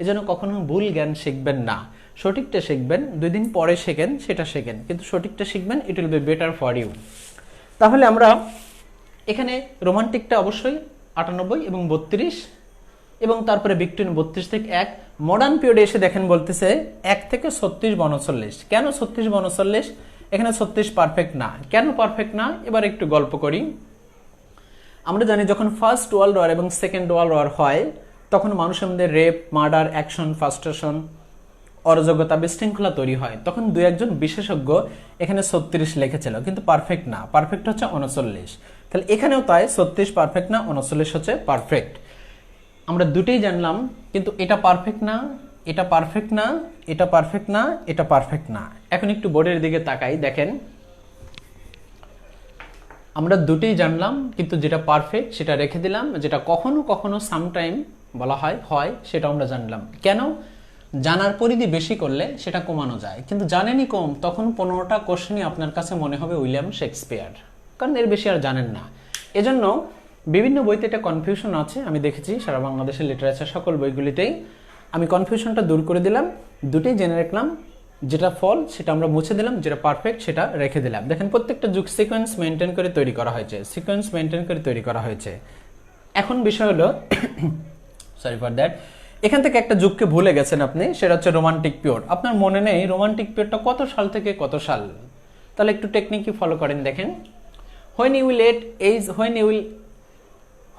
এজন্য কখনো ভুল জ্ঞান শিখবেন না, সঠিকটা শিখবেন। 2 দিন পরে শেখেন, সেটা শেখেন, কিন্তু সঠিকটা শিখবেন, it will be better for you. তাহলে আমরা এখানে রোমান্টিকটা অবশ্যই 98 এবং 32, এবং তারপরে বিটুইন 32 থেকে 1। মডার্ন পিরিয়ডে এসে দেখেন বলতেছে 1 থেকে 36 বা 39। কেন 36 বা 39? এখানে 36 পারফেক্ট না। কেন পারফেক্ট না? এবার একটু গল্প করি। আমরা জানি যখন ফার্স্ট ওয়ার্ল্ড ওয়ার এবং সেকেন্ড ওয়ার্ল্ড ওয়ার হয়, তখন মানুষের মধ্যে রেপ, মার্ডার, অ্যাকশন, ফ্রাস্ট্রেশন, অরাজকতা, বিশৃঙ্খলা তৈরি হয়। তখন 2-1 বিশেষজ্ঞ এখানে 36 লিখেছিল, কিন্তু পারফেক্ট না, পারফেক্ট হচ্ছে 39। তাহলে এখানেও তাই 36 পারফেক্ট না, 39 হচ্ছে পারফেক্ট। আমরা দুটেই জানলাম, কিন্তু এটা পারফেক্ট না, এটা পারফেক্ট না, এটা পারফেক্ট না, এটা পারফেক্ট না। এখন একটু বোর্ডের দিকে তাকাই, দেখেন আমরা দুটোই জানলাম, কিন্তু যেটা পারফেক্ট সেটা রেখে দিলাম, যেটা কখনো কখনো সামটাইম বলা হয় সেটা আমরা জানলাম। কেন? জানার পরিধি বেশি করলে সেটা কমানো যায়, কিন্তু জানেনই কম, তখন 15টা কোশ্চেনই আপনার কাছে মনে হবে উইলিয়াম শেক্সপিয়ার, কারণ এর বেশি আর জানেন না। এজন্য বিভিন্ন বইতে এটা কনফিউশন আছে, আমি দেখেছি সারা বাংলাদেশের লিটারেচার সকল বইগুলিতেই। আমি কনফিউশনটা দূর করে দিলাম, দুটোই জেনে রাখলাম, যেটা ফল সেটা আমরা মুছে দিলাম, যেটা পারফেক্ট সেটা রেখে দিলাম। দেখেন প্রত্যেকটা যুগ সিকোয়েন্স মেনটেন করে তৈরি করা হয়েছে, এখন বিষয় হলো সরি ফর দ্যাট, এখান থেকে একটা যুগকে ভুলে গেছেন আপনি, সেটা হচ্ছে রোমান্টিক পিরিয়ড। আপনার মনে নেই রোমান্টিক পিরিয়ডটা কত সাল থেকে কত সাল? তাহলে একটু টেকনিকই ফলো করেন, দেখেন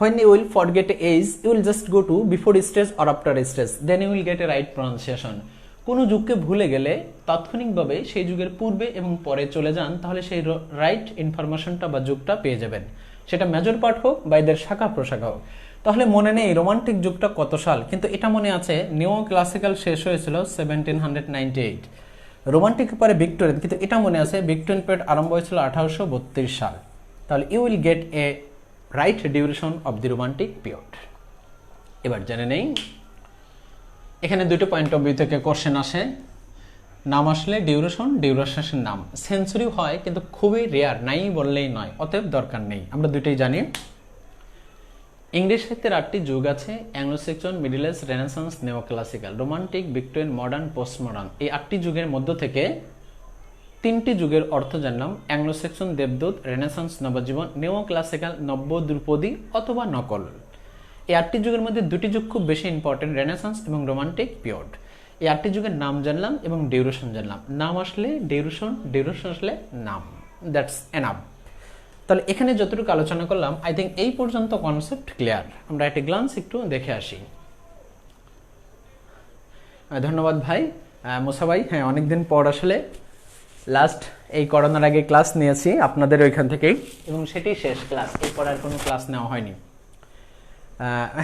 when you will forget age, you will just go to before stage or after stage, then you will get a right pronunciation. কোনো যুগকে ভুলে গেলে তাৎক্ষণিকভাবে সেই যুগের পূর্বে এবং পরে চলে যান, তাহলে সেই রাইট ইনফরমেশনটা বা যুগটা পেয়ে যাবেন, সেটা মেজর পার্ট হোক বা এদের শাখা প্রশাখা হোক। তাহলে মনে নেই রোমান্টিক যুগটা কত সাল, কিন্তু এটা মনে আছে নিও ক্লাসিক্যাল শেষ হয়েছিল 1798, রোমান্টিক পরে ভিক্টোরিয়ান, কিন্তু এটা মনে আছে ভিক্টোরিয়ান পিরিয়ড আরম্ভ হয়েছিল 1832 সাল। তাহলে you will get a right duration of the romantic period. এবার জেনে নেই, এখানে দুটো পয়েন্ট অফ ভিউ থেকে কোশ্চেন আসে, নাম আসলে ডিউরেশনের নাম সেঞ্চুরি হয়, কিন্তু খুবই রেয়ার, নাই বললেই নয়, অতএব দরকার নেই, আমরা দুটোই জানি। ইংরেজ সাহিত্যের 8টি যুগ আছে, Anglo Saxon, middle age, renaissance, neo classical, romantic, Victorian, modern, post modern. এই 8টি যুগের মধ্য থেকে 3টি যুগের অর্থ জানলাম, অ্যাংলো সেকশন দেবদূত, রেনেসান্স নবজীবন, নেও ক্লাসিক্যাল নব্য ধ্রুপদী অথবা নকল। এই 8টি যুগের মধ্যে 2টি যুগ খুব বেশি ইম্পর্টেন্ট, রেনেসান্স এবং রোমান্টিক পিরিয়ড। এই 8টি যুগের নাম জানলাম এবং ডিউরেশন জানলাম, নাম আসলে ডিউরেশন আসলে নাম, দ্যাটস এনাফ। তাহলে এখানে যতটুকু আলোচনা করলাম, আই থিঙ্ক এই পর্যন্ত কনসেপ্ট ক্লিয়ার। আমরা একটা গ্লান্স একটু দেখে আসি। ধন্যবাদ ভাই মুসা ভাই। হ্যাঁ, অনেকদিন পর আসলে লাস্ট এই করোনার আগে ক্লাস নিয়েছি আপনাদের ওইখান থেকেই, এবং সেটি শেষ ক্লাস, এরপর আর কোনো ক্লাস নেওয়া হয়নি।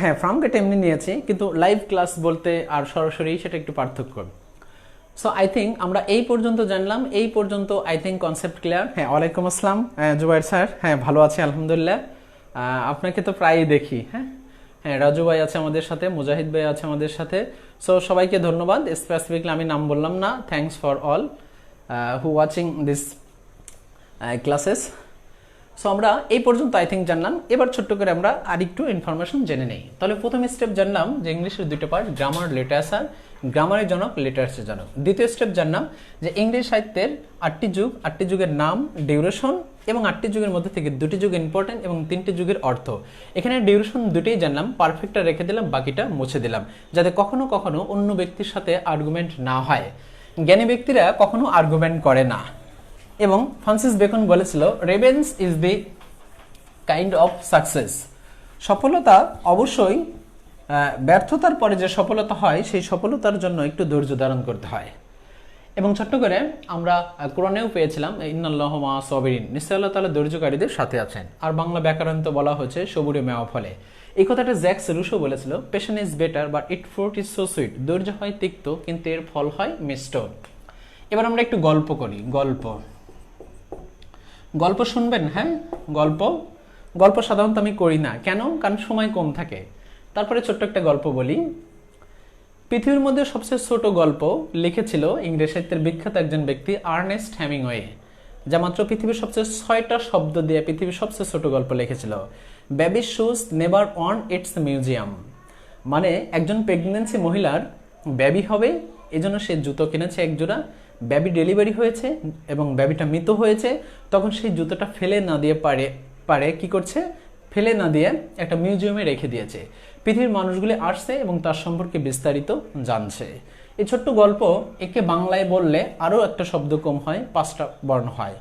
হ্যাঁ, ফ্রম গেট এমনি নিয়েছি, কিন্তু লাইভ ক্লাস বলতে আর সরাসরি সেটা একটু পার্থক্য। সো আই থিঙ্ক আমরা এই পর্যন্ত জানলাম, এই পর্যন্ত আই থিঙ্ক কনসেপ্ট ক্লিয়ার। হ্যাঁ, ওয়ালাইকুম আসসালাম জুবাইর স্যার। হ্যাঁ, ভালো আছি আলহামদুলিল্লাহ, আপনাকে তো প্রায়ই দেখি। হ্যাঁ, রাজু ভাই আছে আমাদের সাথে, মুজাহিদ ভাই আছে আমাদের সাথে। সো সবাইকে ধন্যবাদ, স্পেসিফিকলি আমি নাম বললাম না। Thanks for all who watching this classes. So আমরা এই পর্যন্ত আই থিঙ্ক জানলাম। এবার ছোট্ট করে আমরা আরেকটু ইনফরমেশন জেনে নেই। তাহলে প্রথম স্টেপ জানলাম যে ইংলিশের দুটো পার্ট, গ্রামার, লিটারেচার। গ্রামারের জনক, লিটারেচার জনক। দ্বিতীয় স্টেপ জানলাম যে ইংলিশ সাহিত্যের 8টি যুগ, 8টি যুগের নাম, ডিউরেশন, এবং 8টি যুগের মধ্যে থেকে 2টি যুগ ইম্পর্টেন্ট এবং 3টি যুগের অর্থ। এখানে ডিউরেশন দুটোই জানলাম, পারফেক্টটা রেখে দিলাম, বাকিটা মুছে দিলাম, যাতে কখনো কখনো অন্য ব্যক্তির সাথে আর্গুমেন্ট না হয়। জ্ঞানী ব্যক্তিরা কখনো আর্গুমেন্ট করে না, এবং ফ্রান্সিস বেকন বলেছিল ravens is the kind of success. সফলতা অবশ্যই ব্যর্থতার পরে যে সফলতা হয়, সেই সফলতার জন্য একটু ধৈর্য ধারণ করতে হয়। এবং ছোট্ট করে আমরা কোরআনেও পেয়েছিলাম ইন্নাল্লাহু মা সাবিরিন, নিশ্চয় আল্লাহ তাআলা ধৈর্যকারীদের সাথে আছেন। আর বাংলা ব্যাকরণ তো বলা হয়েছে সবুরে মেওয়া ফলে। এই কথাটা জ্যাক্স রুশো বলেছিল, patience is better but it fruit is so sweet. ধৈর্য হয় তিক্ত, কিন্তু এর ফল হয় মিষ্ট। এবার আমরা একটু গল্প করি। গল্প শুনবেন? হ্যাঁ, গল্প সাধারণত আমি করি না। কেন? কারণ সময় কম থাকে। তারপরে ছোট্ট একটা গল্প বলি। পৃথিবীর মধ্যে সবচেয়ে ছোট গল্প লিখেছিল ইংরেজ সাহিত্যের বিখ্যাত একজন ব্যক্তি আর্নেস্ট হেমিংওয়ে, যা মাত্র পৃথিবীর সবচেয়ে 6টা শব্দ দিয়ে পৃথিবীর সবচেয়ে ছোট গল্প লিখেছিল। Baby shoes never on it's museum. মানে একজন প্রেগন্যান্সি মহিলার বেবি হবে, এজন্য সে জুতো কিনেছে এক জোড়া। বেবি ডেলিভারি হয়েছে এবং বেবিটা মৃত হয়েছে, তখন সেই জুতোটা ফেলে না দিয়ে পারে কি করছে, ফেলে না দিয়ে একটা মিউজিয়ামে রেখে দিয়েছে। পৃথিবীর মানুষগুলি আসছে এবং তার সম্পর্কে বিস্তারিত জানছে। এই ছোট্ট গল্প, একে বাংলায় বললে আরও একটা শব্দ কম হয়, 5টা বর্ণ হয়।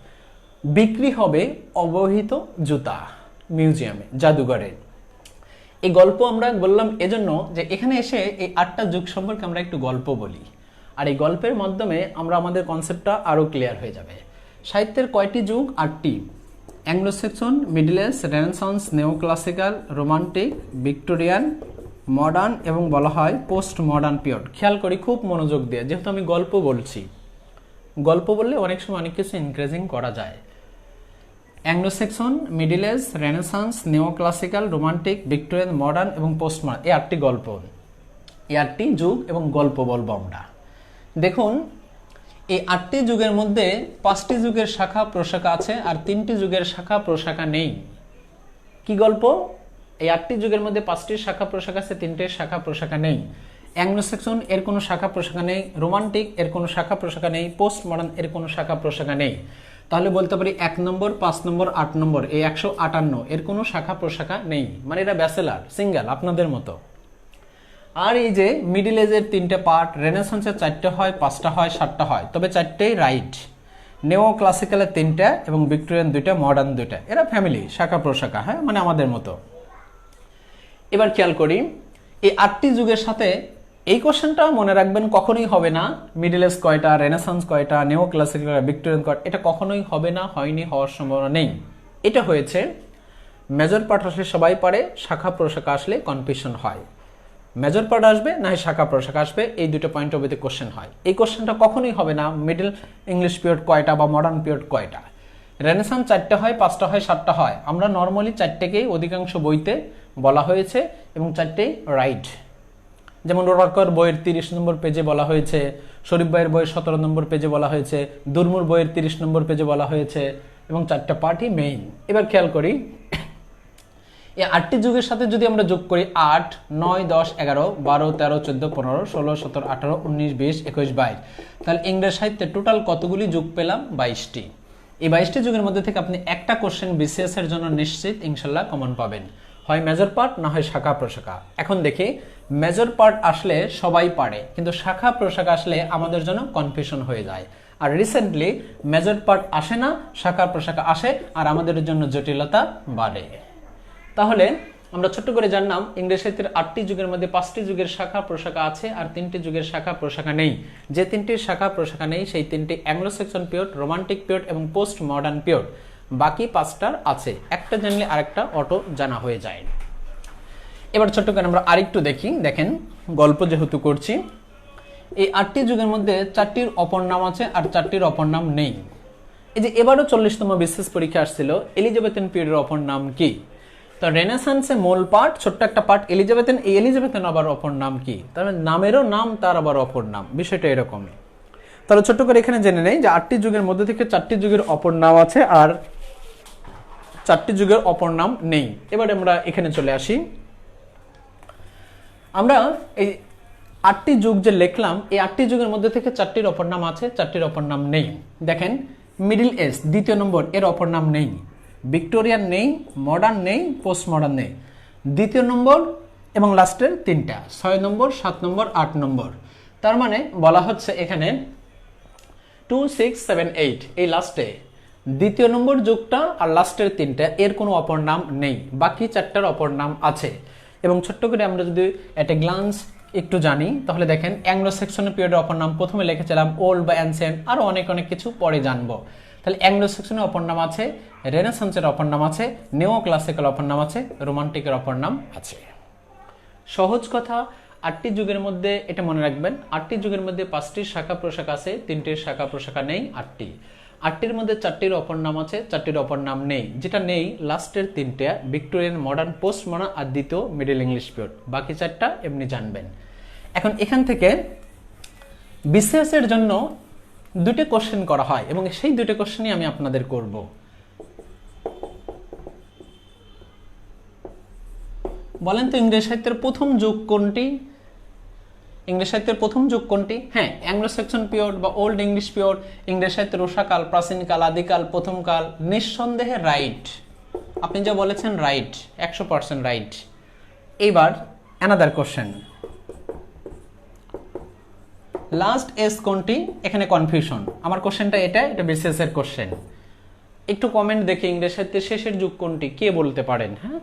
বিক্রি হবে অবহিত জুতা মিউজিয়ামে, জাদুঘরে। এই গল্প আমরা বললাম এজন্য যে এখানে এসে এই 8টা যুগ সম্পর্কে আমরা একটু গল্প বলি, আর এই গল্পের মাধ্যমে আমরা আমাদের কনসেপ্টটা আরও ক্লিয়ার হয়ে যাবে। সাহিত্যের কয়টি যুগ? 8টি। Anglo Saxon, middle age, renaissance, neo classical, romantic, Victorian, modern এবং বলা হয় পোস্ট মডার্ন পিরিয়ড। খেয়াল করি খুব মনোযোগ দিয়ে, যেহেতু আমি গল্প বলছি, গল্প বললে অনেক সময় অনেক কিছু এনকারেজিং করা যায়। Anglo Saxon, middle age, renaissance, neo classical, romantic, Victorian, modern এবং পোস্ট মডার্ন, এই 8টি গল্প, এই 8টি যুগ এবং গল্প বলবো আমরা। দেখুন এই 8টি যুগের মধ্যে 5টি যুগের শাখা প্রশাখা আছে আর 3টি যুগের শাখা প্রশাখা নেই। কি গল্প? এই 8টি যুগের মধ্যে 5টি শাখা প্রশাখা আছে, 3টি শাখা প্রশাখা নেই। অ্যাংলো সেকশন এর কোনো শাখা প্রশাখা নেই, রোমান্টিক এর কোনো শাখা প্রশাখা নেই, পোস্ট মডার্ন এর কোনো শাখা প্রশাখা নেই। তাহলে বলতে পারি 1 নম্বর, 5 নম্বর, 8 নম্বর, এই 158 এর কোনো শাখা প্রশাখা নেই, মানে এটা ব্যাচেলার, সিঙ্গেল, আপনাদের মতো। আর এই যে মিডিল এজের 3টে পার্ট, রেনেসান্সের 4টে হয়, 5টা হয়, 7টা হয়, তবে 4টেই রাইট। নেও ক্লাসিক্যালের 3টা এবং ভিক্টোরিয়ান 2টা, মডার্ন 2টা, এরা ফ্যামিলি, শাখা প্রশাখা, হ্যাঁ, মানে আমাদের মতো। এবার খেয়াল করি এই 8টি যুগের সাথে এই কোশ্চেনটা মনে রাখবেন, কখনোই হবে না মিডল এজ কয়টা, রেনেসান্স কয়টা, নেও ক্লাসিক্যাল, ভিক্টোরিয়ান কয়টা, এটা কখনোই হবে না, হয়নি, হওয়ার সম্ভাবনা নেই। এটা হয়েছে মেজর পার্ট আসলে সবাই পারে, শাখা প্রশাখা আসলে কনফিউশন হয়। মেজর পার্ট আসবে না হয় শাখা প্রশাখা আসবে, এই দুটো পয়েন্ট অফ ভিউতে কোশ্চেন হয়। এই কোশ্চেনটা কখনোই হবে না মিডল ইংলিশ পিরিয়ড কয়টা বা মডার্ন পিরিয়ড কয়টা। রেনেসান্স 4টা হয়, 5টা হয়, 7টা হয়, আমরা নর্মালি 4টেকেই অধিকাংশ বইতে বলা হয়েছে এবং 4টেই রাইট। যেমন রোরাকর বইয়ের 30 নম্বর পেজে বলা হয়েছে, শরীফ ভাইয়ের বইয়ের 17 নম্বর পেজে বলা হয়েছে, দুর্মুর বইয়ের 30 নম্বর পেজে বলা হয়েছে, এবং 4টা পার্টই মেইন। এবার খেয়াল করি এই 8টি যুগের সাথে যদি আমরা যোগ করি 8, 9, 10, 11, 12, 13, 14, 15, 16, 17, 18, 19, 20, 21, 22, তাহলে ইংরেজি সাহিত্যে টোটাল কতগুলি যুগ পেলাম? 22টি। এই 22টি যুগের মধ্যে থেকে আপনি একটা কোশ্চেন বিসিএস এর জন্য নিশ্চিত ইনশাল্লাহ কমন পাবেন, হয় মেজর পার্ট না হয় শাখা প্রশাখা। এখন দেখি মেজর পার্ট আসলে সবাই পারে, কিন্তু শাখা প্রশাখা আসলে আমাদের জন্য কনফিউশন হয়ে যায়। আর রিসেন্টলি মেজর পার্ট আসে না, শাখা প্রশাখা আসে, আর আমাদের জন্য জটিলতা বাড়ে। তাহলে আমরা ছোট্ট করে জানলাম ইংরেজি সাহিত্যের 8টি যুগের মধ্যে 5টি যুগের শাখা প্রশাখা আছে আর 3টি যুগের শাখা প্রশাখা নেই। যে 3টি শাখা প্রশাখা নেই সেই 3টি Anglo section period, romantic period এবং পোস্ট মডার্ন পিরিয়ড। বাকি 5টার আছে, একটা জানলে আরেকটা অটো জানা হয়ে যায়। এবার ছোট্ট করে আমরা আরেকটু দেখি। দেখেন গল্প যেহেতু করছি, এই 8টি যুগের মধ্যে 4টির অপর নাম আছে আর 4টির অপর নাম নেই। এই যে এবারও 40তম বিসিএস পরীক্ষা আসছিল, এলিজাবেথিয়ান পিরিয়ডের অপর নাম কি? তো রেনেসান্সে মূল পার্ট, ছোট্ট একটা পার্ট এলিজাবেথিয়ান, এই এলিজাবেথিয়ান আবার অপর নাম কি? তাহলে নামেরও নাম, তার আবার অপর নাম, বিষয়টা এরকমই। তাহলে ছোট্ট করে এখানে জেনে নেই যে 8টি যুগের মধ্যে থেকে 4টি যুগের অপর নাম আছে আর 4টি যুগের অপর নাম নেই। এবার আমরা এখানে চলে আসি। আমরা এই 8টি যুগ যে লিখলাম, এই 8টি যুগের মধ্যে থেকে 4টির অপর নাম আছে, 4টির অপর নাম নেই। দেখেন মিডিল এজ 2য় নম্বর, এর অপর নাম নেই। ভিক্টোরিয়ান নেই, মডার্ন নেই, পোস্ট মডার্ন নেই। 2য় নম্বর এবং লাস্টের 3টা 6 নম্বর, 7 নম্বর, 8 নম্বর। তার মানে বলা হচ্ছে এখানে 2, 6, 7, 8 এই লাস্টে 2য় নম্বর যুগটা আর লাস্টের 3টা এর কোনো অপর নাম নেই, বাকি 4টার অপর নাম আছে। এবং ছোট্ট করে আমরা যদি এট এ গ্লান্স একটু জানি তাহলে দেখেন অ্যাংলো সেকশনের পিরিয়ডের অপর নাম প্রথমে লিখেছিলাম ওল্ড বা অ্যানসিয়েন্ট, আরও অনেক কিছু পরে জানবো। তাহলে অ্যাংলো সেকশনের অপর নাম আছে, রেনেসান্সের অপর নাম আছে, নিও ক্লাসিক্যাল অপর নাম আছে, রোমান্টিকের অপর নাম আছে। সহজ কথা, 8টি যুগের মধ্যে এটা মনে রাখবেন, 8টি যুগের মধ্যে 5টির শাখা প্রশাখা আছে, 3টির শাখা প্রশাখা নেই। 8টির মধ্যে 4টির অপর নাম আছে, 4টির অপর নাম নেই। যেটা নেই লাস্টের 3টা ভিক্টোরিয়ান, মডার্ন, পোস্ট মডার্ন আর 2য় মিডল ইংলিশ পিরিয়ড, বাকি 4টা এমনি জানবেন। এখন এখান থেকে বিসিএস এর জন্য 2টি কোশ্চেন করা হয় এবং সেই 2টি কোশ্চেনই আমি আপনাদের করব। বলেন তো ইংরেজি সাহিত্যের প্রথম যুগ কোনটি? ইংরেজি সাহিত্যের প্রথম যুগ কোনটি? হ্যাঁ, অ্যাংলো সেকশন পিরিয়ড বা ওল্ড ইংলিশ পিরিয়ড। ইংরেজি সাহিত্যের রসাকাল, প্রাচীনকাল, আদিকাল, প্রথমকাল, নিঃসন্দেহে রাইট। আপনি যা বলেছেন রাইট, 100% রাইট। এইবার অ্যানাদার কোশ্চেন, লাস্ট এজ কোনটি? এখানে কনফিউশন। আমার কোশ্চেনটা এটা বিসিএস এর কোশ্চেন। একটু কমেন্ট দেখি, ইংরেজি সাহিত্যের শেষের যুগ কোনটি, কে বলতে পারেন? হ্যাঁ,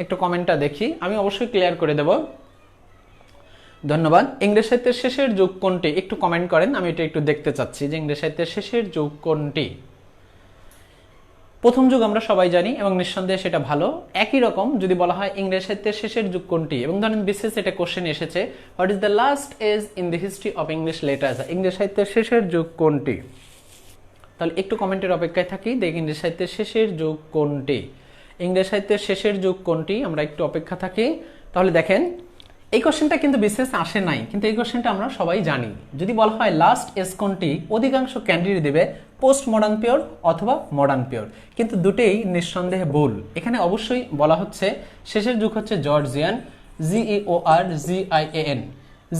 একটু কমেন্টটা দেখি, আমি অবশ্যই ক্লিয়ার করে দেব। ধন্যবাদ। ইংরেজি সাহিত্যের শেষের যুগ কোনটি একটু কমেন্ট করেন, আমি এটা একটু দেখতে চাচ্ছি যে ইংরেজি সাহিত্যের শেষের যুগ কোনটি। প্রথম যুগ আমরা সবাই জানি এবং নিঃসন্দেহে সেটা ভালো। একই রকম যদি বলা হয় ইংরেজি সাহিত্যের শেষের যুগ কোনটি, এবং ধরেন বিশেষ এটা কোশ্চেন এসেছে, what is the last age in the history of English literature, ইংরেজি সাহিত্যের শেষের যুগ কোনটি? তাহলে একটু কমেন্টের অপেক্ষায় থাকি। দেখ ইংরেজি সাহিত্যের শেষের যুগ কোনটি, ইংরেজি সাহিত্যের শেষের যুগ কোনটি, আমরা একটু অপেক্ষা থাকি। তাহলে দেখেন এই কোশ্চেনটা কিন্তু বিশেষ আসে নাই, কিন্তু এই কোশ্চেনটা আমরা সবাই জানি। যদি বলা হয় লাস্ট এজ কোনটি, অধিকাংশ ক্যান্ডিডেট দেবে পোস্ট মডার্ন পিরিয়ড অথবা মডার্ন পিরিয়ড, কিন্তু দুটেই নিঃসন্দেহে ভুল। এখানে অবশ্যই বলা হচ্ছে শেষের যুগ হচ্ছে জর্জিয়ান, GEORGIAN,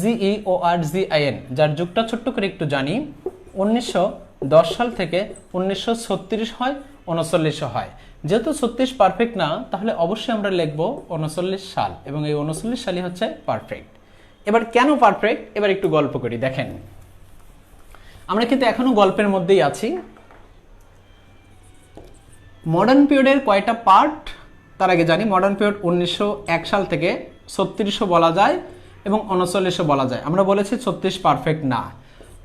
GEORGIAN, যার যুগটা ছোট্ট করে একটু জানি। 1910 সাল থেকে 1936 হয়, 39 হয়। যেহেতু 36 পারফেক্ট না, তাহলে অবশ্যই আমরা লিখব 39 সাল, এবং এই 39 সালই হচ্ছে পারফেক্ট। এবার কেন পারফেক্ট, এবার একটু গল্প করি। দেখেন আমরা কিন্তু এখনো গল্পের মধ্যেই আছি। মডার্ন পিরিয়ডের কয়টা পার্ট তার আগে জানি। মডার্ন পিরিয়ড 1901 সাল থেকে 36 বলা যায় এবং 39 বলা যায়। আমরা বলেছি 36 পারফেক্ট না।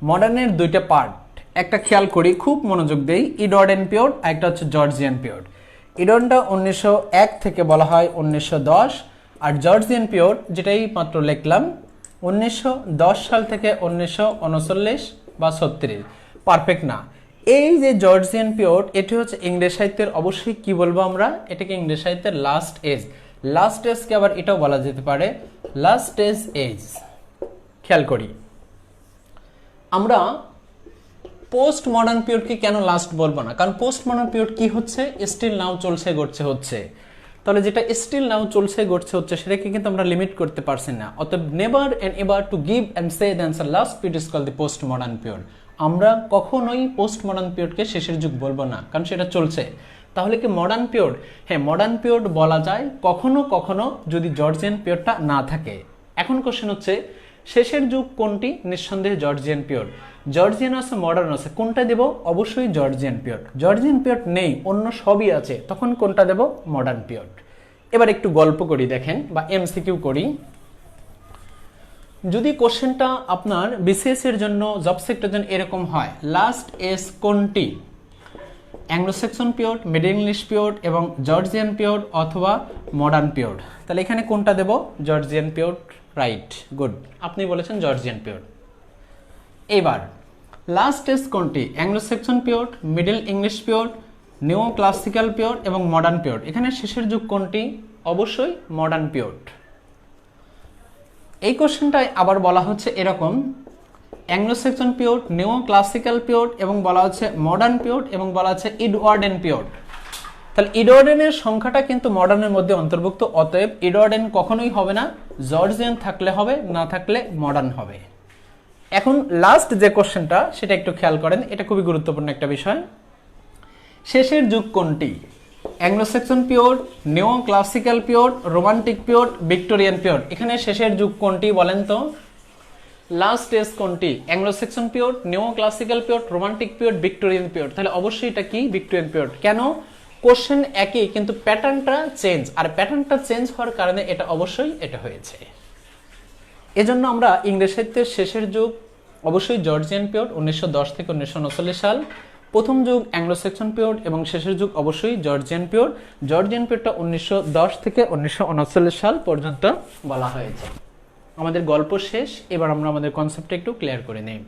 মডার্নের দুইটা পার্ট, একটা খেয়াল করি, খুব মনোযোগ দেই, ইডওয়ার্ডেন পিরিয়ড আর একটা হচ্ছে জর্জিয়ান পিরিয়ড। ইডওয়ার্ডেনটা 1901 থেকে বলা হয় 1910, আর জর্জিয়ান পিরিয়ড যেটাই মাত্র লিখলাম 1910 সাল থেকে 1939 বা 36, পারফেক্ট না। এই যে জর্জিয়ান পিরিয়ড, এটি হচ্ছে ইংরেজ সাহিত্যের অবশ্যই কি বলবো আমরা, এটাকে ইংরেজ সাহিত্যের লাস্ট এজ। লাস্ট এজকে আবার এটাও বলা যেতে পারে লাস্ট এজ। খেয়াল করি আমরা পোস্ট মডার্ন পিরিয়ডকে কেন লাস্ট বলবো না, কারণ পোস্ট মডার্ন পিরিয়ড কি হচ্ছে, স্টিল নাও চলছে গড়ছে হচ্ছে। তাহলে যেটা স্টিল নাও চলছে গড়ছে হচ্ছে সেটাকে কিন্তু আমরা লিমিট করতে পারছি না। অতএব never and ever to give and say the answer last period is called the post modern period. আমরা কখনোই পোস্ট মডার্ন পিরিয়ডকে শেষের যুগ বলবো না, কারণ সেটা চলছে। তাহলে কি মডার্ন পিরিয়ড, হ্যাঁ মডার্ন পিরিয়ড বলা যায় কখনো কখনো যদি জর্জিয়ান পিরিয়ডটা না থাকে। এখন কোশ্চেন হচ্ছে শেষের যুগ কোনটি, নিঃসন্দেহে জর্জিয়ান পিরিয়ড। জর্জিয়ান আছে মডার্ন আছে, কোনটা দেব, অবশ্যই জর্জিয়ান পিরিয়ড। জর্জিয়ান পিরিয়ড নেই, অন্য সবই আছে, তখন কোনটা দেব, মডার্ন পিরিয়ড। এবার একটু গল্প করি দেখেন, বা এমসিকিউ করি। যদি কোশ্চেনটা আপনার বিসিএস এর জন্য, জব সেক্টরের জন্য এরকম হয়, লাস্ট এজ কোনটি, Anglo Saxon period, middle English period এবং জর্জিয়ান পিরিয়ড অথবা মডার্ন পিরিয়ড, তাহলে এখানে কোনটা দেব, জর্জিয়ান পিরিয়ড। রাইট, গুড, আপনি বলেছেন জর্জিয়ান পিরিয়ড। এবার লাস্ট এজ কোনটি, Anglo Saxon period, middle English period, নিও ক্লাসিক্যাল পিরিয়ড এবং মডার্ন পিরিয়ড। এখানে শেষের যুগ কোনটি, অবশ্যই মডার্ন পিরিয়ড। এই কোশ্চেনটায় আবার বলা হচ্ছে এরকম, অ্যাংলো স্যাক্সন পিরিয়ড, নিও ক্লাসিক্যাল পিরিয়ড এবং বলা হচ্ছে মডার্ন পিরিয়ড এবং বলা হচ্ছে এডওয়ার্ডেন পিরিয়ড। তাহলে এডওয়ার্ডেনের সংখ্যাটা কিন্তু মডার্নের মধ্যে অন্তর্ভুক্ত, অতএব এডওয়ার্ডেন কখনোই হবে না, জর্জিয়ান থাকলে হবে, না থাকলে মডার্ন হবে। এখন লাস্ট যে কোশ্চেনটা সেটা একটু খেয়াল করেন, এটা খুবই গুরুত্বপূর্ণ একটা বিষয়। শেষের যুগ কোনটি, অ্যাংলো স্যাক্সন পিরিয়ড, নিও classical period, romantic period, Victorian period. এখানে শেষের যুগ কোনটি বলেন তো, লাস্ট এজ কোনটি, অ্যাংলো স্যাক্সন পিরিয়ড, নিও classical period, romantic period, Victorian period. তাহলে অবশ্যই এটা কি, ভিক্টোরিয়ান পিরিয়ড। কেন, কোশ্চেন একই কিন্তু প্যাটার্নটা চেঞ্জ, আর প্যাটার্নটা চেঞ্জ হওয়ার কারণে এটা অবশ্যই এটা হয়েছে। এজন্য আমরা ইংরেজ সাহিত্যের শেষের যুগ অবশ্যই জর্জিয়ান পিরিয়ড 1910 থেকে 1939 সাল, প্রথম যুগ অ্যাংলো স্যাক্সন পিরিয়ড এবং শেষের যুগ অবশ্যই জর্জিয়ান পিরিয়ড। জর্জিয়ান পিরিয়ডটা 1910 থেকে 1939 সাল পর্যন্ত বলা হয়েছে। আমাদের গল্প শেষ, এবার আমরা আমাদের কনসেপ্টটা একটু ক্লিয়ার করে নেই।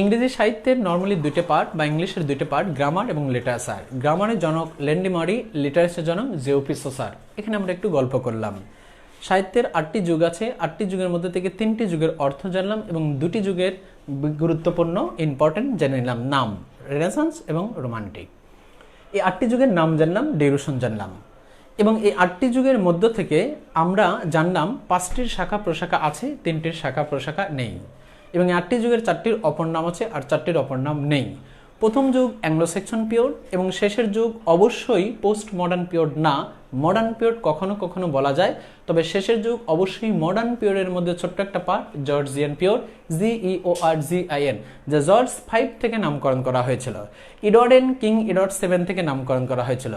ইংরেজি সাহিত্যের নর্মালি দুইটা পার্ট বা ইংলিশের দুইটা পার্ট, গ্রামার এবং লিটারেচার। গ্রামারের জনক ল্যান্ডিমারি, লিটারেচার জনক জেওপি সোসার। এখানে আমরা একটু গল্প করলাম। সাহিত্যের 8টি যুগ আছে, 8টি যুগের মধ্যে থেকে 3টি যুগের অর্থ জানলাম এবং 2টি যুগের গুরুত্বপূর্ণ ইম্পর্টেন্ট জেনে নিলাম, নাম, রেনেসান্স এবং রোমান্টিক। এই 8টি যুগের নাম জানলাম, ডিউরেশন জানলাম, এবং এই 8টি যুগের মধ্য থেকে আমরা জানলাম 5টির শাখা প্রশাখা আছে, 3টির শাখা প্রশাখা নেই, এবং 8টি যুগের 4টির অপর নাম আছে আর 4টির অপর নাম নেই। প্রথম যুগ অ্যাংলো স্যাক্সন পিরিয়ড এবং শেষের যুগ অবশ্যই পোস্ট মডার্ন পিরিয়ড না, মডার্ন পিরিয়ড কখনো কখনো বলা যায়, তবে শেষের যুগ অবশ্যই মডার্ন পিরিয়ডের মধ্যে ছোট্ট একটা পার্ট, জর্জিয়ান পিরিয়ড, GEORGIAN, যা জর্জ 5 থেকে নামকরণ করা হয়েছিল। এডওয়ার্ডেন কিং এডওয়ার্ড 7 থেকে নামকরণ করা হয়েছিল।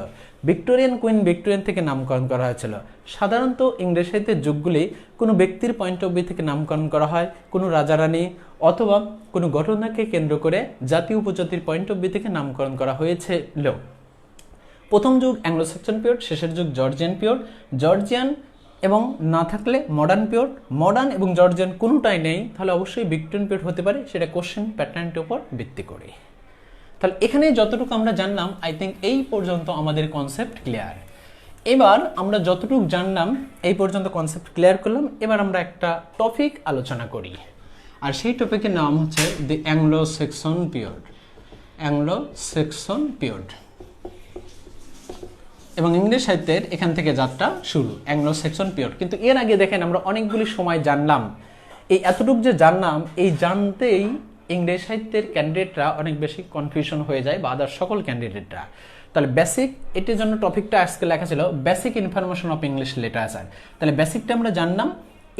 ভিক্টোরিয়ান কুইন ভিক্টোরিয়ান থেকে নামকরণ করা হয়েছিল। সাধারণত ইংরেজ সাহিত্যের যুগগুলি কোনো ব্যক্তির পয়েন্ট অফ ভিউ থেকে নামকরণ করা হয়, কোনো রাজারানী অথবা কোনো ঘটনাকে কেন্দ্র করে জাতি উপজাতির পয়েন্ট অফ ভিউ থেকে নামকরণ করা হয়েছিল। প্রথম যুগ অ্যাংলো স্যাক্সন পিরিয়ড, শেষের যুগ জর্জিয়ান পিরিয়ড। জর্জিয়ান এবং না থাকলে মডার্ন পিরিয়ড, মডার্ন এবং জর্জিয়ান কোনোটাই নেই, তাহলে অবশ্যই ভিক্টোরিয়ান পিরিয়ড হতে পারে, সেটা কোশ্চেন প্যাটার্নটির উপর ভিত্তি করে। তাহলে এখানে যতটুকু আমরা জানলাম আই থিঙ্ক এই পর্যন্ত আমাদের কনসেপ্ট ক্লিয়ার। এবার আমরা যতটুকু জানলাম এই পর্যন্ত কনসেপ্ট ক্লিয়ার করলাম, এবার আমরা একটা টপিক আলোচনা করি, আর সেই টপিকের নাম হচ্ছে the Anglo Saxon period. Anglo Saxon period এবং ইংরেজ সাহিত্যের এখান থেকে যাত্রা শুরু, অ্যাংলো স্যাক্সন পিরিয়ড। কিন্তু এর আগে দেখেন আমরা অনেকগুলি সময় জানলাম, এই এতটুকু যে জানলাম এই জানতেই ইংরেজ সাহিত্যের ক্যান্ডিডেটরা অনেক বেশি কনফিউশন হয়ে যায় বা আদার সকল ক্যান্ডিডেটরা। তাহলে বেসিক, এটির জন্য টপিকটা আজকে লেখা ছিল basic information of English literature. তাহলে বেসিকটা আমরা জানলাম,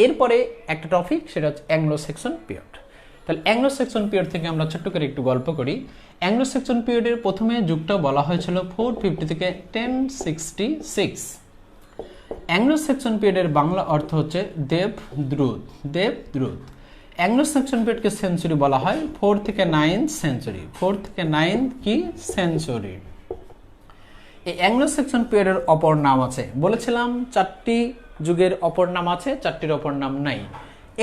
এরপরে একটা টপিক সেটা হচ্ছে অ্যাংলো স্যাক্সন পিরিয়ড। তাহলে অ্যাংলো স্যাক্সন পিরিয়ড থেকে আমরা ছোট্ট করে একটু গল্প করি। অ্যাংলো স্যাক্সন পিরিয়ডের প্রথমে যুগটা বলা হয়েছিল 450 থেকে 1066। অ্যাংলো স্যাক্সন পিরিয়ডের বাংলা অর্থ হচ্ছে দেবদ্রুত, দেবদ্রুত। অ্যাংলো স্যাক্সন পিরিয়ডকে সেঞ্চুরি বলা হয় 4 থেকে 9 সেঞ্চুরি, 4 থেকে 9 কি সেঞ্চুরি। এই অ্যাংলো স্যাক্সন পিরিয়ডের অপর নাম আছে, বলেছিলাম 4টি যুগের অপর নাম আছে, 4টির অপর নাম নাই।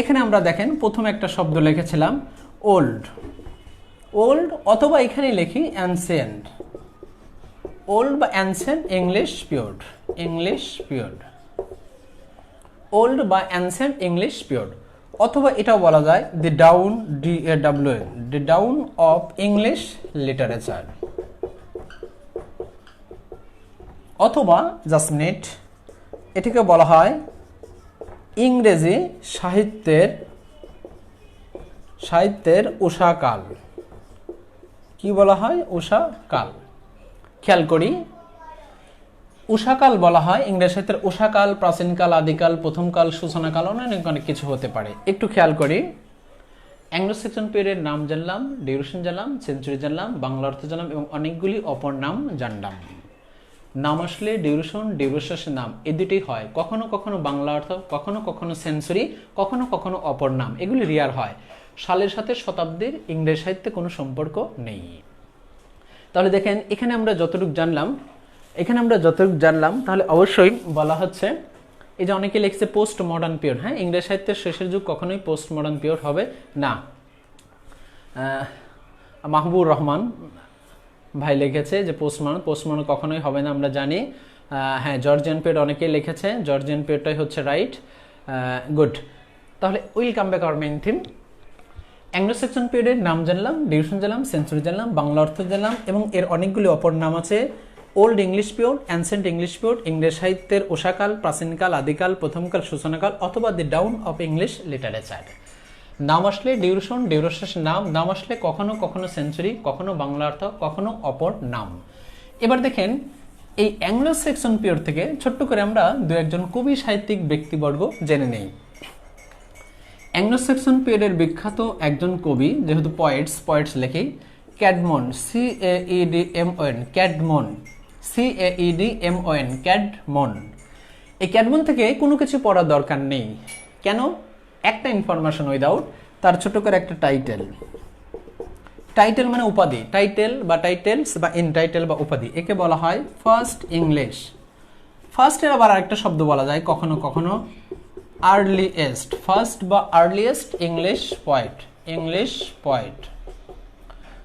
এখানে আমরা দেখেন প্রথমে একটা শব্দ লিখেছিলাম ওল্ড, ওল্ড অথবা এখানে লিখি অ্যানসিয়েন্ট, ওল্ড বা ancient English period, English period, old বা অ্যানসিয়েন্ট ইংলিশ পিরিয়ড। অথবা এটাও বলা যায় the dawn, DAWN, the dawn of English literature. অথবা জাস্ট মিনিট, এটিকে বলা হয় ইংরেজি সাহিত্যের উষাকাল। কি বলা হয়? উষাকাল। খেয়াল করি, উষাকাল বলা হয় ইংরেজি সাহিত্যের উষাকাল, প্রাচীনকাল, আদিকাল, প্রথমকাল, সূচনাকাল, অনেক কিছু হতে পারে। একটু খেয়াল করি, অ্যাংলো স্যাক্সন পিরিয়ডের নাম জানলাম, ডিউরেশন জানলাম, সেঞ্চুরি জানলাম, বাংলা অর্থ জানলাম এবং অনেকগুলি অপর নাম জানলাম। নাম আসলে ডিউরেশন, ডিউরেশনের নাম এই দুটোই হয়, কখনো কখনো বাংলা অর্থ, কখনো কখনো সেঞ্চুরি, কখনো কখনো অপর নাম, এগুলি রিয়ার হয়। সালের সাথে শতাব্দীর ইংরেজ সাহিত্যে কোনো সম্পর্ক নেই। তাহলে দেখেন এখানে আমরা যতটুকু জানলাম, তাহলে অবশ্যই বলা হচ্ছে, এই যে অনেকে লিখছে পোস্ট মডার্ন পিরিয়ড। হ্যাঁ, ইংরেজ সাহিত্যের শেষের যুগ কখনোই পোস্ট মডার্ন পিরিয়ড হবে না। মাহবুবুর রহমান ভাই লিখেছে যে পোস্ট মডার্ন কখনোই হবে না, আমরা জানি। হ্যাঁ, জর্জিয়ান পিরিয়ড অনেকেই লিখেছে, জর্জিয়ান পিরিয়ডটাই হচ্ছে রাইট, গুড। তাহলে will come back our main theme. Anglo Saxon পিরিয়ডের নাম জানলাম, ডিউরেশন জানলাম, সেঞ্চুরি জানলাম, বাংলা অর্থ জানলাম এবং এর অনেকগুলি অপর নাম আছে। Old English period, ancient English period, ইংরেজ সাহিত্যের উষাকাল, প্রাচীনকাল, আদিকাল, প্রথমকাল, সূচনাকাল অথবা দি ডাউন অফ ইংলিশ লিটারেচার। নাম আসলে ডিউরেশন, ডিউরেশনের নাম আসলে কখনো কখনো সেঞ্চুরি, কখনো বাংলা অর্থ, কখনো অপর নাম। এবার দেখেন এই অ্যাংলো স্যাক্সন পিরিয়ড থেকে ছোট্ট করে আমরা দু একজন কবি সাহিত্যিক ব্যক্তিবর্গ জেনে নেই। অ্যাংলো স্যাক্সন পিরিয়ডের বিখ্যাত একজন কবি, যেহেতু পয়েটস লেখে, ক্যাডমন, CAEDMON, ক্যাডমন, CAEDMON, ক্যাডমন। এই ক্যাডমন থেকে কোনো কিছু পড়ার দরকার নেই। কেন? একটা ইনফরমেশন উইদাউট, তার ছোট করে একটা টাইটেল, টাইটেল মানে উপাধি, টাইটেল বা টাইটেলস বা ইনটাইটেল বা উপাধি, একে বলা হয় ফার্স্ট ইংলিশ। ফার্স্টের আবার আরেকটা শব্দ বলা যায় কখনো কখনো আর্লিয়েস্ট, ফার্স্ট বা earliest English poet, English poet.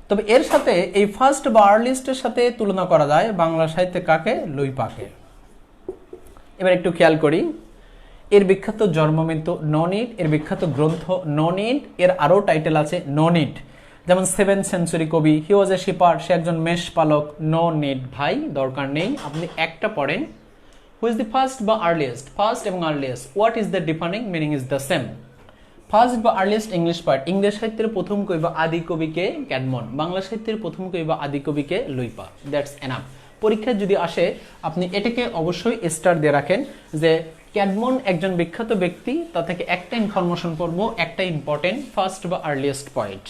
তবে এর সাথে এই ফার্স্ট বা আর্লিয়েস্টের সাথে তুলনা করা যায় বাংলা সাহিত্যে কাকে? লুইপাকে। এবার একটু খেয়াল করি, এর বিখ্যাত জন্মমৃত্যু ননিট, এর বিখ্যাত গ্রন্থ ননিট, এর আরও টাইটেল আছে ননিট। যেমন 7th সেঞ্চুরি কবি, হি ওয়াজ এ শিপার, সে একজন মেষ পালক। নো নিড ভাই, দরকার নেই, আপনি একটা পড়েন। হু ইজ দি ফার্স্ট বা আর্লিয়েস্ট? ফার্স্ট এবং earliest, what is the different meaning is the same. First বা আর্লিয়েস্ট ইংলিশ পয়েট, ইংরেজ সাহিত্যের প্রথম কবি বা আদি কবিকে ক্যাডমন, বাংলা সাহিত্যের প্রথম কবি বা আদি কবিকে লুইপা। That's enough. পরীক্ষায় যদি আসে আপনি এটাকে অবশ্যই স্টার দিয়ে রাখেন যে ক্যাডমন একজন বিখ্যাত ব্যক্তি, তা থেকে একটা ইনফরমেশন পড়বো, একটা ইম্পর্টেন্ট, ফার্স্ট বা earliest poet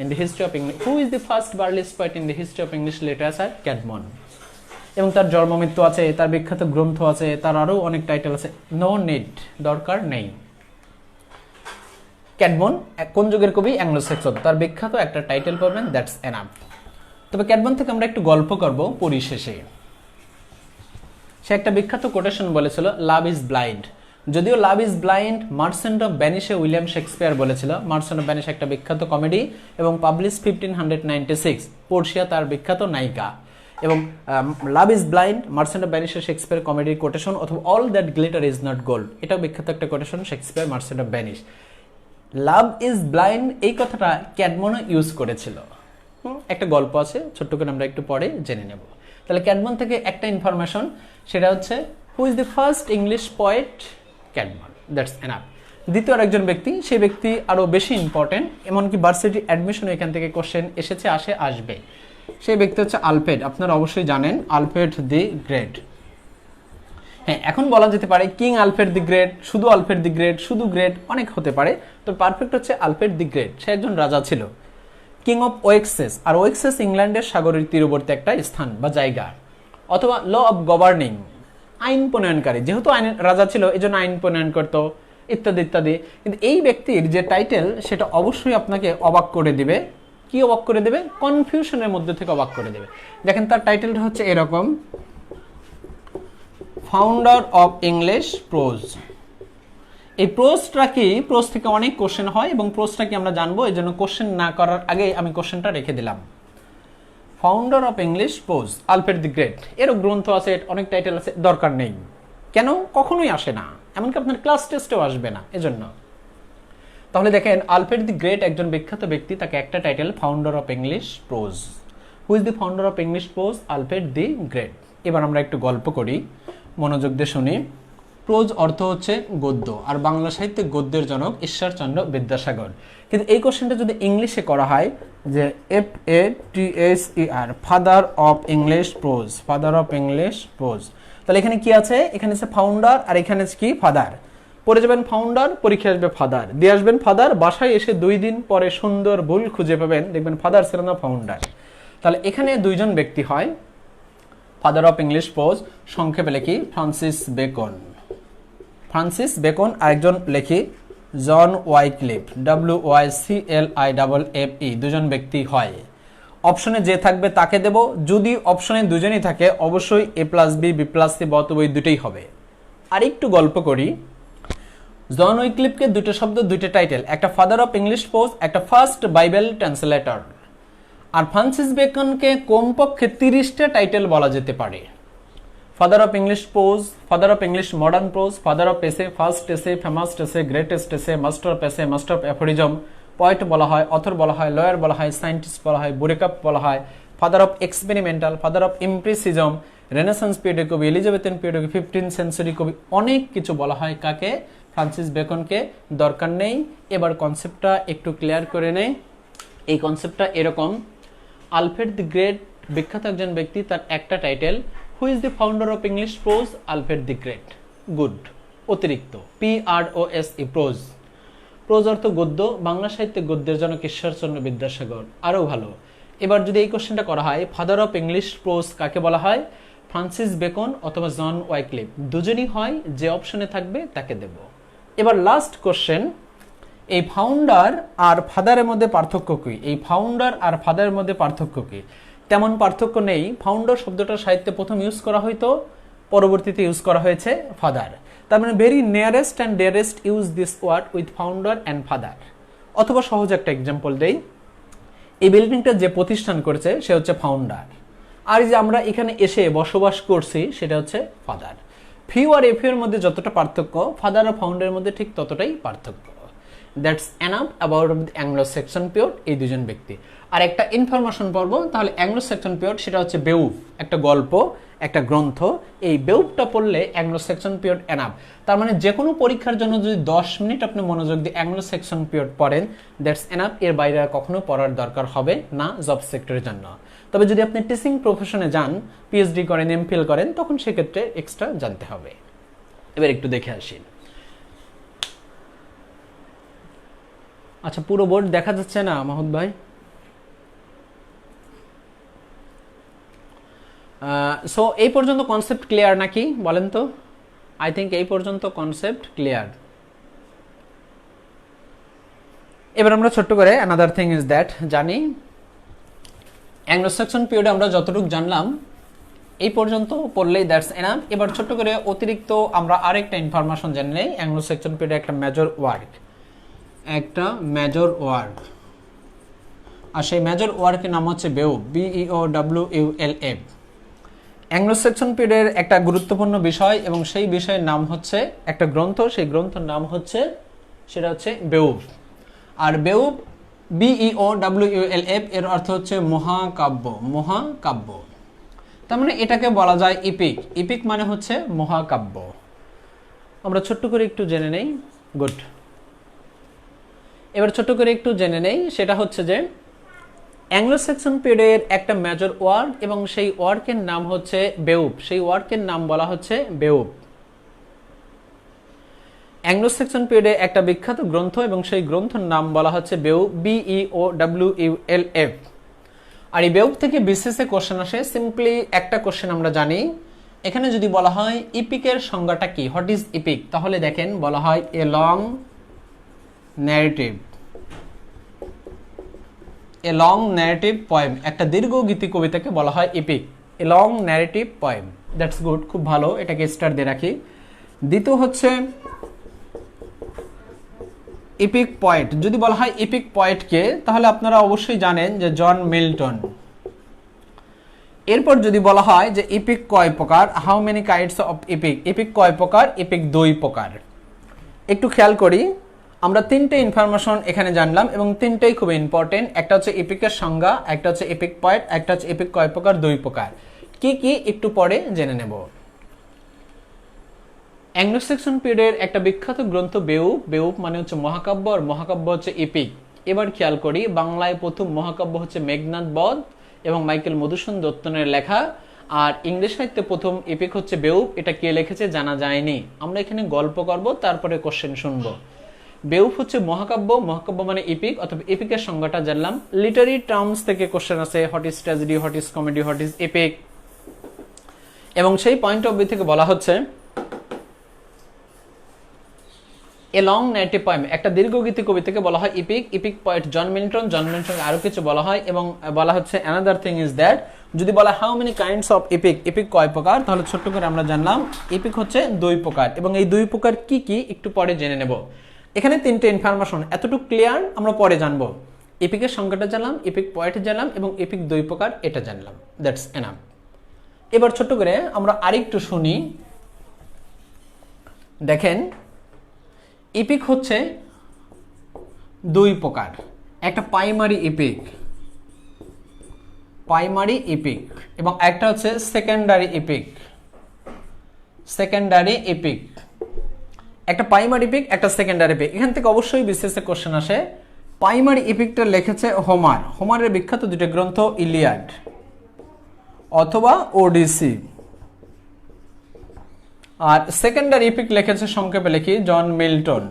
in the history of English. Who is the first বা earliest poet in the history of English literature? Caedmon. এবং তার জন্মমৃত্যু আছে, তার বিখ্যাত গ্রন্থ আছে, তার আরও অনেক টাইটেল আছে। নো নিড, দরকার নেই। ক্যাডমন কোন যুগের কবি? অ্যাংলো স্যাক্সন, তার বিখ্যাত একটা টাইটেল পাবেন, দ্যাটস এনাফ। তবে ক্যাডমন থেকে আমরা একটু গল্প করব পরিশেষে। সে একটা বিখ্যাত কোটেশন বলেছিল, লাভ ইজ ব্লাইন্ড, যদিও love is blind merchant of ভ্যানিশে উইলিয়াম শেক্সপিয়ার বলেছিল। মার্চেন্ট অফ ভ্যানিশ একটা বিখ্যাত কমেডি এবং পাবলিশ 1596, পোর্শিয়া তার বিখ্যাত নায়িকা। এবং love is blind merchant of ভ্যানিশে শেক্সপিয়ার কমেডির কোটেশন, অথবা all that glitter is not gold, এটাও বিখ্যাত একটা quotation Shakespeare merchant of Venice. Love is blind এই কথাটা ক্যাডমনও ইউজ করেছিল। একটা গল্প আছে, ছোট্ট করে আমরা একটু পরে জেনে নেব। তাহলে ক্যাডমন থেকে একটা ইনফরমেশন, সেটা হচ্ছে who is the first English poet? Caedmon, that's enough. দ্বিতীয় আরেকজন ব্যক্তি, সেই ব্যক্তি আরও বেশি ইম্পর্টেন্ট, এমনকি ভার্সিটি অ্যাডমিশন এখান থেকে কোশ্চেন এসেছে, আসবে। সেই ব্যক্তি হচ্ছে আলফ্রেড, আপনারা অবশ্যই জানেন আলফ্রেড দি গ্রেট। হ্যাঁ, এখন বলা যেতে পারে কিং আলফ্রেড দি গ্রেট, শুধু আলফ্রেড দি গ্রেট, শুধু গ্রেট, অনেক হতে পারে, তো পারফেক্ট হচ্ছে আলফ্রেড দি গ্রেট। সে একজন রাজা ছিল, কিং অফ ওয়েক্সেস। আর ওয়েক্সেস ইংল্যান্ডের সাগরের তীরবর্তী একটা স্থান বা জায়গা। অথবা ল অফ গভর্নিং, আইন প্রণয়নকারী, যেহেতু আইন রাজা ছিল এই জন্য আইন প্রণয়ন করতো, ইত্যাদি ইত্যাদি। কিন্তু এই ব্যক্তির যে টাইটেল সেটা অবশ্যই আপনাকে অবাক করে দিবে। কি অবাক করে দেবে? কনফিউশনের মধ্যে থেকে অবাক করে দেবে। দেখেন তার টাইটেলটা হচ্ছে এরকম, ফাউন্ডার অফ ইংলিশ প্রোজ। এই প্রোজটা কি? প্রোজ থেকে অনেক কোশ্চেন হয় এবং প্রোজটা কি আমরা জানবো, এই জন্য কোশ্চেন না করার আগে আমি কোশ্চেনটা রেখে দিলাম। Founder of English pros, Alfred the great. এরও গ্রন্থ আছে, অনেক টাইটেল আছে, দরকার নেই। কেন? কখনোই আসে না, এমনকি আপনার ক্লাস টেস্টেও আসবে না এজন্য। তাহলে দেখেন আলফ্রেড দি গ্রেট একজন বিখ্যাত ব্যক্তি, তাকে একটা title founder of English pros. Who is the founder of English pros? Alfred the great. এবার আমরা একটু গল্প করি, মনোযোগ দিয়ে শুনি। প্রোজ অর্থ হচ্ছে গদ্য, আর বাংলা সাহিত্যে গদ্যের জনক ঈশ্বরচন্দ্র বিদ্যাসাগর। কিন্তু এই কোশ্চেনটা যদি ইংলিশে করা হয়, যে FATHER, father of English pros, father of English pros, তাহলে এখানে কি আছে? এখানে আছে ফাউন্ডার, আর এখানে কি? ফাদার। পড়ে যাবেন ফাউন্ডার, পরীক্ষা আসবে ফাদার, দিয়ে আসবেন ফাদার, বাসায় এসে 2 দিন পরে সুন্দর ভুল খুঁজে পাবেন, দেখবেন ফাদার ছিল না ফাউন্ডার। তাহলে এখানে দুইজন ব্যক্তি হয় ফাদার অফ ইংলিশ প্রোজ, সংক্ষেপে লিখি ফ্রান্সিস বেকন। ফ্রান্সিস বেকন, আরেকজন লিখি জন ওয়াইক্লিফ, WYCLIFFE, দুজন ব্যক্তি হয়। অপশনে যে থাকবে তাকে দেব, যদি অপশনে দুজনই থাকে অবশ্যই A+B, B+C বা অথবা ওই দুটোই হবে। আর একটু গল্প করি। জন উইক্লিফকে দুটো শব্দ, দুটো টাইটেল, একটা ফাদার অফ ইংলিশ প্রোজ, একটা ফার্স্ট বাইবেল ট্রান্সলেটর। আর ফ্রান্সিস বেকনকে কমপক্ষে 30টা টাইটেল বলা যেতে পারে। Father of English pros, father of English modern pros, father of এসে, ফার্স্ট এসে, ফেমাস এসে, গ্রেটেস্ট এসে, মাস্টার অফ এসে, মাস্টার অফ অ্যাফোরিজম, পয়েট বলা হয়, অথর বলা হয়, লয়ার বলা হয়, সায়েন্টিস্ট বলা হয়, বুরেকাপ বলা হয়, father of experimental, father of impressionism, Renaissance পিরিয়ডের কবি, এলিজাবেথিয়ান পিরিয়ডের কবি, 15th সেঞ্চুরি কবি, অনেক কিছু বলা হয় কাকে? ফ্রান্সিস বেকনকে। দরকার নেই, এবার কনসেপ্টটা একটু ক্লিয়ার করে নেই। এই কনসেপ্টটা এরকম, আলফ্রেড দি গ্রেট বিখ্যাত একজন ব্যক্তি, তার একটা title, who is the founder of English pros? Alfred the great. Good. অতিরিক্ত, PROSE, প্রোজ। প্রোজ অর্থ গদ্য, বাংলা সাহিত্যে গদ্যের জনক ঈশ্বরচন্দ্র বিদ্যাসাগর, আরও ভালো। এবার যদি এই কোশ্চেনটা করা হয়, ফাদার অফ ইংলিশ প্রোজ কাকে বলা হয়? ফ্রান্সিস বেকন অথবা জন ওয়াইক্লিফ, দুজনই হয়, যে অপশনে থাকবে তাকে দেব। এবার লাস্ট কোশ্চেন, এই ফাউন্ডার আর ফাদারের মধ্যে পার্থক্য কি? এই ফাউন্ডার আর ফাদারের মধ্যে পার্থক্য কি? তেমন পার্থক্য নেই। ফাউন্ডার শব্দটা সাহিত্যে প্রথম ইউজ করা হয়তো, পরবর্তীতে ইউজ করা হয়েছে ফাদার। তার মানে very nearest and dearest use this word with founder and father. অথবা সহজ একটা এক্সাম্পল দেই, এই বিল্ডিংটা যে প্রতিষ্ঠান করেছে সে হচ্ছে ফাউন্ডার, আর যে আমরা এখানে এসে বসবাস করছি সেটা হচ্ছে ফাদার। ফিউ আর এফিউ এর মধ্যে যতটা পার্থক্য, ফাদার আর ফাউন্ডারের মধ্যে ঠিক ততটাই পার্থক্য। That's enough about Anglo section period, এই দুজন ব্যক্তি। আর একটা ইনফরমেশন পড়ব, তাহলে অ্যাংলো সেকশন পিরিয়ড সেটা হচ্ছে বেউফ, একটা গল্প, একটা গ্রন্থ। এই বেউফটা পড়লে অ্যাংলো সেকশন পিরিয়ড এনাফ। তার মানে যে কোনো পরীক্ষার জন্য যদি 10 মিনিট আপনি মনোযোগ দিয়ে অ্যাংলো সেকশন পিরিয়ড পড়েন, দ্যাটস এনাফ। এর বাইরে আর কখনো পড়ার দরকার হবে না জব সেক্টরের জন্য। তবে যদি আপনি টিচিং প্রফেশনে যান, PhD করেন, MPhil করেন, তখন সেক্ষেত্রে এক্সট্রা জানতে হবে। এবার একটু দেখে আসি। আচ্ছা, পুরো বোর্ড দেখা যাচ্ছে না মাহমুদ ভাই? সো এই পর্যন্ত কনসেপ্ট ক্লিয়ার নাকি বলেন তো? আই থিঙ্ক এই পর্যন্ত কনসেপ্ট ক্লিয়ার। এবার আমরা ছোট্ট করে অ্যানাদার থিং ইজ দ্যাট জানি, অ্যাংলো সেকশন পিরিয়ডে আমরা যতটুকু জানলাম এই পর্যন্ত পড়লেই দ্যাটস এনাফ। এবার ছোট্ট করে অতিরিক্ত আমরা আরেকটা ইনফরমেশন জেনে নেই। অ্যাংলো সেকশন পিরিয়ডে একটা মেজর ওয়ার্ক, আর সেই মেজর ওয়ার্কের নাম হচ্ছে বেউব, BEOWULF। অ্যাংলো সেকশন পিরিয়ডের একটা গুরুত্বপূর্ণ বিষয় এবং সেই বিষয়ের নাম হচ্ছে একটা গ্রন্থ, সেই গ্রন্থের নাম হচ্ছে সেটা হচ্ছে বেউব। আর বেউব BEOWULF এর অর্থ হচ্ছে মহাকাব্য। তার মানে এটাকে বলা যায় ইপিক মানে হচ্ছে মহাকাব্য। আমরা ছোট্ট করে একটু জেনে নেই। গুড। এবার ছোট্ট করে একটু জেনে নেই, সেটা হচ্ছে যে অ্যাংলো সেকশন পিরিয়ডের একটা মেজর ওয়ার্ক এবং সেই ওয়ার্কের নাম হচ্ছে বেউব, সেই ওয়ার্কের নাম বলা হচ্ছে বেউব। অ্যাংলো সেকশন পিরিয়ডে একটা বিখ্যাত গ্রন্থ এবং সেই গ্রন্থের নাম বলা হচ্ছে বেউব, BEOWULF। আর এই বেউব থেকে বিসিএস কোশ্চেন আসে। সিম্পলি একটা কোশ্চেন আমরা জানি, এখানে যদি বলা হয় ইপিকের সংজ্ঞাটা কি, হোয়াট ইজ ইপিক, তাহলে দেখেন বলা হয় এ লং ন্যারেটিভ পোয়েম, একটা দীর্ঘ গীতি কবিতাকে বলা হয় epic, a long narrative poem. That's good, খুব ভালো, এটাকে স্টার দিয়ে রাখি। দ্বিতীয় হচ্ছে ইপিক পয়েট। যদি বলা হয় ইপিক পয়েটকে, তাহলে আপনারা অবশ্যই জানেন যে জন মিল্টন। এরপর যদি বলা হয় যে ইপিক কয় প্রকার, how many kinds of epic কয় প্রকার, ইপিক 2 প্রকার। একটু খেয়াল করি, আমরা 3টে ইনফরমেশন এখানে জানলাম এবং 3টেই খুব ইম্পর্টেন্ট। একটা হচ্ছে ইপিকের সংজ্ঞা, একটা হচ্ছে ইপিক পয়েট, একটা হচ্ছে ইপিক কয় প্রকার, 2 প্রকার। কি কি একটু পরে জেনে নেব। অ্যাংলো সেকশন পিরিয়ডের একটা বিখ্যাত গ্রন্থ বেউব মানে হচ্ছে মহাকাব্য, আর মহাকাব্য হচ্ছে ইপিক। এবার খেয়াল করি, বাংলায় প্রথম মহাকাব্য হচ্ছে মেঘনাদ বধ এবং মাইকেল মধুসূদন দত্তনের লেখা, আর ইংরেজি সাহিত্যে প্রথম ইপিক হচ্ছে বেউব। এটা কে লিখেছে জানা যায়নি, আমরা এখানে গল্প করব, তারপরে কোশ্চেন শুনবো। বেউব হচ্ছে মহাকাব্য মানে ইপিক, অথবা ইপিকের সংজ্ঞাটা জানলাম। লিটারি টার্মস থেকে কোশ্চেন আছে, what is tragedy, what is comedy, what is epic, এবং সেই পয়েন্ট অফ ভিউ থেকে বলা হচ্ছে এ লং ন্যারেটিভ পোয়েম, একটা দীর্ঘগীতি কবিতাকে বলা হয় ইপিক পয়েট জন মিল্টন আরো কিছু বলা হয়, এবং বলা হচ্ছে অ্যানাদার থিং ইজ দ্যাট, যদি বলা how many kinds of epic কয় প্রকার, তাহলে ছোট্ট করে আমরা জানলাম ইপিক হচ্ছে 2 প্রকার, এবং এই 2 প্রকার কি কি একটু পরে জেনে নেব। এখানে 3টে ইনফরমেশন, এতটুকু ক্লিয়ার, আমরা পরে জানবো। ইপিকের সংজ্ঞাটা জানলাম, ইপিক পয়েট জানলাম, এবং ইপিক 2 প্রকার এটা জানলাম, দ্যাটস এনাফ। এবার ছোট্ট করে আমরা আরেকটু শুনি। দেখেন, ইপিক হচ্ছে 2 প্রকার, একটা প্রাইমারি ইপিক এবং একটা হচ্ছে সেকেন্ডারি ইপিক। একটা প্রাইমারি ইপিক, একটা সেকেন্ডারি ইপিক। এখান থেকে অবশ্যই বিশেষ কোশ্চেন আসে। প্রাইমারি ইপিকটা লিখেছে হোমারের বিখ্যাত 2টি গ্রন্থ, ইলিয়াড অথবা ওডিসি। আর সেকেন্ডারি ইপিক লিখেছে, সংক্ষেপে লিখি, John Milton,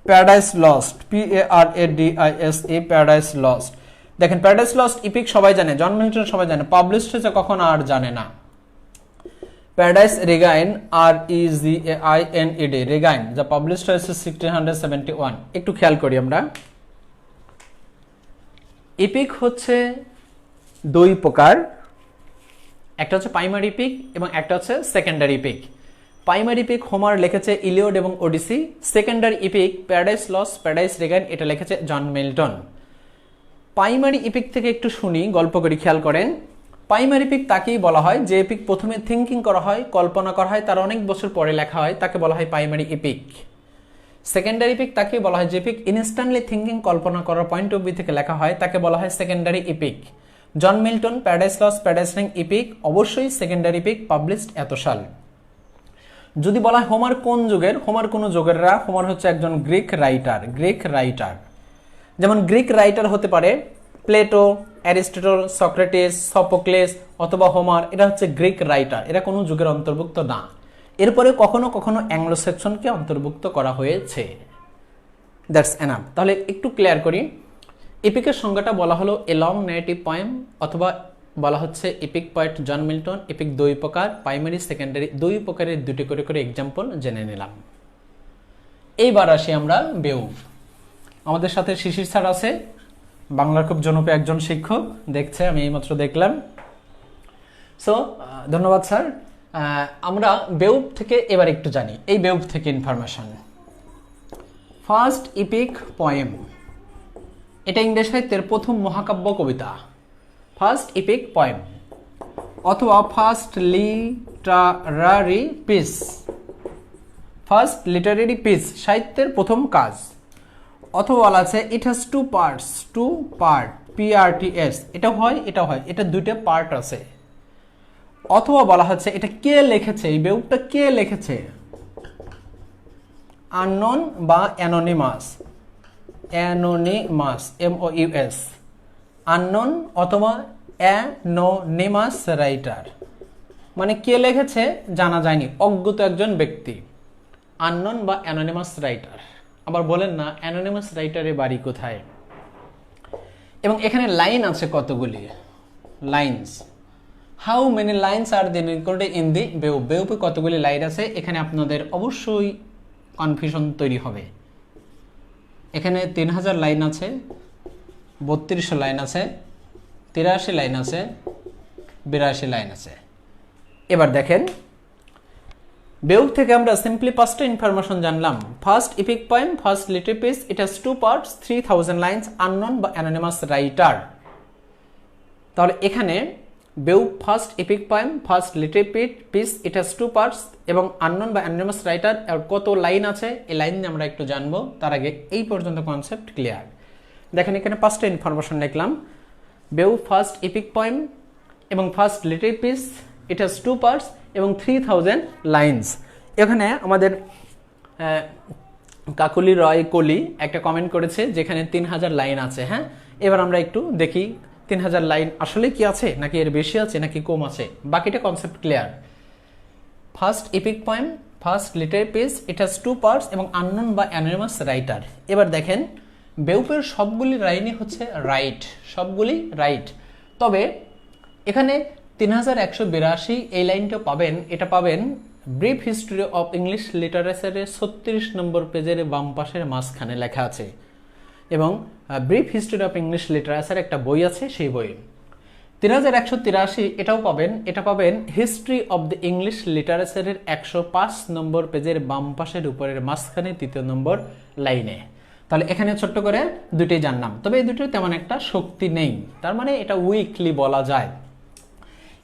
paradise Lost, PARADISE, Paradise Lost. দেখেন, প্যারাডাইস লস্ট ইপিক সবাই জানে, জন মিল্টন সবাই জানে, পাবলিশড হয়েছে কখন আর জানে না। প্যারাডাইস রিগাইন, REGAINED, রিগাইন, যা পাবলিশড হয়েছে 1671। একটু খেয়াল করি আমরা, ইপিক হচ্ছে 2 প্রকার, একটা হচ্ছে প্রাইমারি ইপিক এবং একটা হচ্ছে secondary epic. Primary epic Homer লিখেছে ইলিয়ড এবং Odyssey, secondary epic paradise lost, paradise regain, এটা লিখেছে জন মিল্টন। প্রাইমারি ইপিক থেকে একটু শুনি, গল্প করি, খেয়াল করেন। প্রাইমারি ইপিক তাকেই বলা হয় যে ইপিক প্রথমে থিঙ্কিং করা হয়, কল্পনা করা হয়, তার অনেক বছর পরে লেখা হয়, তাকে বলা হয় প্রাইমারি ইপিক। সেকেন্ডারি ইপিক তাকেই বলা হয় যে ইপিক ইনস্ট্যান্টলি থিঙ্কিং, কল্পনা করার পয়েন্ট অফ ভিউ থেকে লেখা হয়, তাকে বলা হয় secondary epic. John Milton, paradise lost, paradise regain epic, অবশ্যই সেকেন্ডারি ইপিক, পাবলিশড এত সাল। যদি বলা হয় হোমার কোন যুগের, হোমার কোন যুগের না, হোমার হচ্ছে একজন গ্রিক রাইটার। যেমন গ্রিক রাইটার হতে পারে প্লেটো, অ্যারিস্টটল, সক্রেটিস, সফোক্লেস অথবা হোমার, এটা হচ্ছে গ্রিক রাইটার, এরা কোনো যুগের অন্তর্ভুক্ত না। এরপরে কখনো কখনো অ্যাংলো সেকশনকে অন্তর্ভুক্ত করা হয়েছে, দ্যাটস এনাফ। তাহলে একটু ক্লিয়ার করি, ইপিকের সংজ্ঞাটা বলা হলো এ লং ন্যারেটিভ পোয়েম, অথবা বলা হচ্ছে epic poet John Milton. Epic 2 প্রকার, প্রাইমারি সেকেন্ডারি 2 প্রকারের 2টি করে এক্সাম্পল জেনে নিলাম। এইবার আসি আমরা বেউব। আমাদের সাথে শিশির স্যার আছে, বাংলার খুব জনপ্রিয় একজন শিক্ষক, দেখছে, আমি এইমাত্র দেখলাম। সো ধন্যবাদ স্যার। আমরা বেউব থেকে এবার একটু জানি, এই বেউব থেকে ইনফরমেশন। ফার্স্ট ইপিক পোয়েম, এটা ইংরেজি সাহিত্যের প্রথম মহাকাব্য কবিতা, ফার্স্ট ইপিক পোয়েম, অথবা first literary piece, first literary piece সাহিত্যের প্রথম কাজ, অথবা বলা আছে it has two parts, two part, PRTS, এটা হয়, এটা দুইটা পার্ট আছে। অথবা বলা হচ্ছে এটা কে লিখেছে, এই বেউবটা কে লিখেছে, আননোন বা অ্যানোনিমাস, MOUS, আননোন অথবা অ্যানোনিমাস রাইটার, মানে কে লিখেছে জানা যায়নি, অজ্ঞাত একজন ব্যক্তি, আননোন বা অ্যানোনিমাস রাইটার। আবার বলেন না অ্যানোনিমাস রাইটারের বাড়ি কোথায়। এবং এখানে লাইন আছে কতগুলি, lines, how many lines are then included in the বেউব, বেউবে কতগুলি লাইন আছে, এখানে আপনাদের অবশ্যই কনফিউশন তৈরি হবে। এখানে 3000 লাইন আছে, 3200 লাইন আছে, 83 লাইন আছে, 82 লাইন আছে। এবার দেখেন বেউব থেকে আমরা সিম্পলি 5টা ইনফরমেশন জানলাম। First epic poem, first literary piece, it has 2 parts, 3000 lines, unknown বা অ্যানোনিমাস রাইটার। তাহলে এখানে বেউব first epic poem, first literary piece, it has 2 parts এবং আননোন বা অ্যানোনিমাস রাইটার, আর কত লাইন আছে এই লাইন নিয়ে আমরা একটু জানবো। তার আগে এই পর্যন্ত কনসেপ্ট ক্লিয়ার। দেখেন এখানে 5টা ইনফরমেশন লিখলাম। বেউব ফার্স্ট ইপিক পোয়েম এবং first literary piece, it has 2 parts এবং 3000 লাইনস। এখানে আমাদের কাকুলি রয় কলি একটা কমেন্ট করেছে যেখানে 3000 লাইন আছে। হ্যাঁ, এবার আমরা একটু দেখি 3000 লাইন আসলে কি আছে, নাকি এর বেশি আছে, নাকি কম আছে, বাকিটা concept clear. First epic poem, first literary piece, it has 2 parts এবং আননোন বা অ্যানোনিমাস রাইটার। এবার দেখেন বেউপের সবগুলি লাইনই হচ্ছে রাইট, সবগুলি রাইট। তবে এখানে 3182 এই লাইনটা পাবেন, এটা পাবেন ব্রিফ হিস্ট্রি অফ ইংলিশ লিটারেচারের 36 নম্বর পেজের বাম পাশের মাঝখানে লেখা আছে। এবং brief history of English literature একটা বই আছে, সেই বই 3183 এটাও পাবেন, এটা পাবেন হিস্ট্রি অফ দ্য ইংলিশ লিটারেচারের 105 নম্বর পেজের বাম পাশের উপরের মাঝখানে 3য় নম্বর লাইনে। তাহলে এখানে ছোট্ট করে দুইটাই জানলাম, তবে এই দুটোর তেমন একটা শক্তি নেই, তার মানে এটা উইকলি বলা যায়।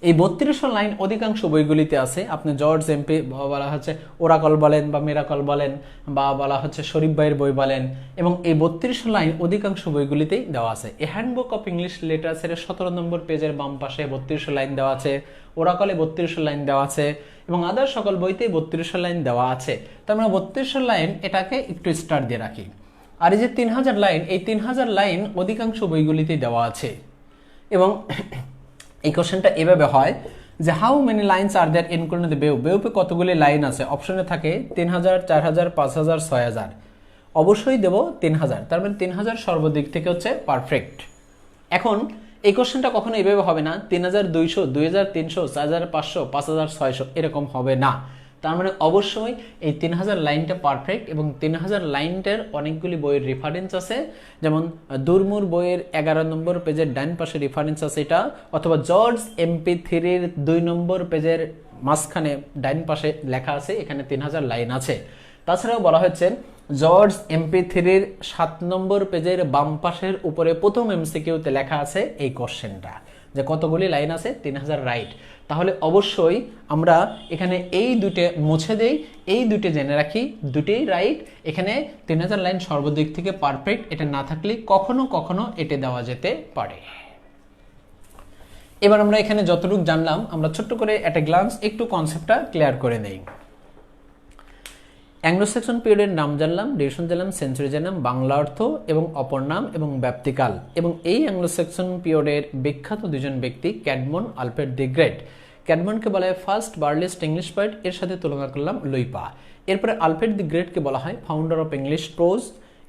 এই 3200 লাইন অধিকাংশ বইগুলিতে আছে। আপনি জর্জ এমপি বলা হচ্ছে ওরাকল বলেন বা মিরাকল বলেন বা বলা হচ্ছে শরীফ ভাইয়ের বই বলেন, এবং এই 3200 লাইন অধিকাংশ বইগুলিতেই দেওয়া আছে। এ হ্যান্ডবুক অফ ইংলিশ লিটারেচারের 17 নম্বর পেজের বাম পাশে 3200 লাইন দেওয়া আছে, ওরাকলে 3200 লাইন দেওয়া আছে, এবং আদার সকল বইতেই 3200 লাইন দেওয়া আছে। তো আমরা 3200 লাইন এটাকে একটু স্টার দিয়ে রাখি। আর এই যে 3000 লাইন, এই 3000 লাইন অধিকাংশ বইগুলিতেই দেওয়া আছে। এবং এই কোশ্চেনটা এভাবে হয় যে how many lines are there included in the বেউব, বেউবে কতগুলি লাইন আছে। অপশনে থাকে 3000, 4000, 5000, 6000। অবশ্যই দেব 3000, তার মানে 3000 সর্বদিক থেকে হচ্ছে পারফেক্ট। এখন এই কোশ্চেনটা কখনো এভাবে হবে না 3200, 2300, 4500, 5600 এরকম হবে না। তার মানে অবশ্যই এই 3000 লাইনটা পারফেক্ট, এবং 3000 লাইনটার অনেকগুলি বইয়ের রেফারেন্স আছে। যেমন দুরমুর বইয়ের 11 নম্বর পেজের ডান পাশে রেফারেন্স আছে এটা, অথবা জর্জ MP3-র 2 নম্বর পেজের মাঝখানে ডান পাশে লেখা আছে এখানে 3000 লাইন আছে। তাছাড়াও বলা হচ্ছে জর্জ MP3-র 7 নম্বর পেজের বাম পাশের উপরে প্রথম MCQ-তে লেখা আছে এই কোশ্চেনটা যে কতগুলি লাইন আছে, 3000 রাইট। তাহলে অবশ্যই আমরা এখানে এই দুটো মুছে দেই, এই দুটো জেনে রাখি, দুটোই রাইট। এখানে 3000 লাইন সর্বদিক থেকে পারফেক্ট, এটা না থাকলে কখনো কখনো এটা দেওয়া যেতে পারে। এবার আমরা এখানে যতটুকু জানলাম আমরা ছোট্ট করে এট এ গ্লান্স একটু কনসেপ্টটা ক্লিয়ার করে নেই। অ্যাংলো সেকশন পিরিয়ডের নাম জানলাম, ডিউরেশন জানলাম, সেঞ্চুরি জানলাম, বাংলা অর্থ এবং অপর নাম এবং ব্যাপ্তিকাল। এবং এই অ্যাংলো সেকশন পিরিয়ডের বিখ্যাত দুজন ব্যক্তি ক্যাডমন, আলফ্রেড দি গ্রেট। ক্যাডমনকে বলা হয় ফার্স্ট বার্লিস্ট ইংলিশ পোয়েট, এর সাথে তুলনা করলাম লুইপা। এরপরে আলফ্রেড দি গ্রেটকে বলা হয় ফাউন্ডার অফ ইংলিশ প্রোজ।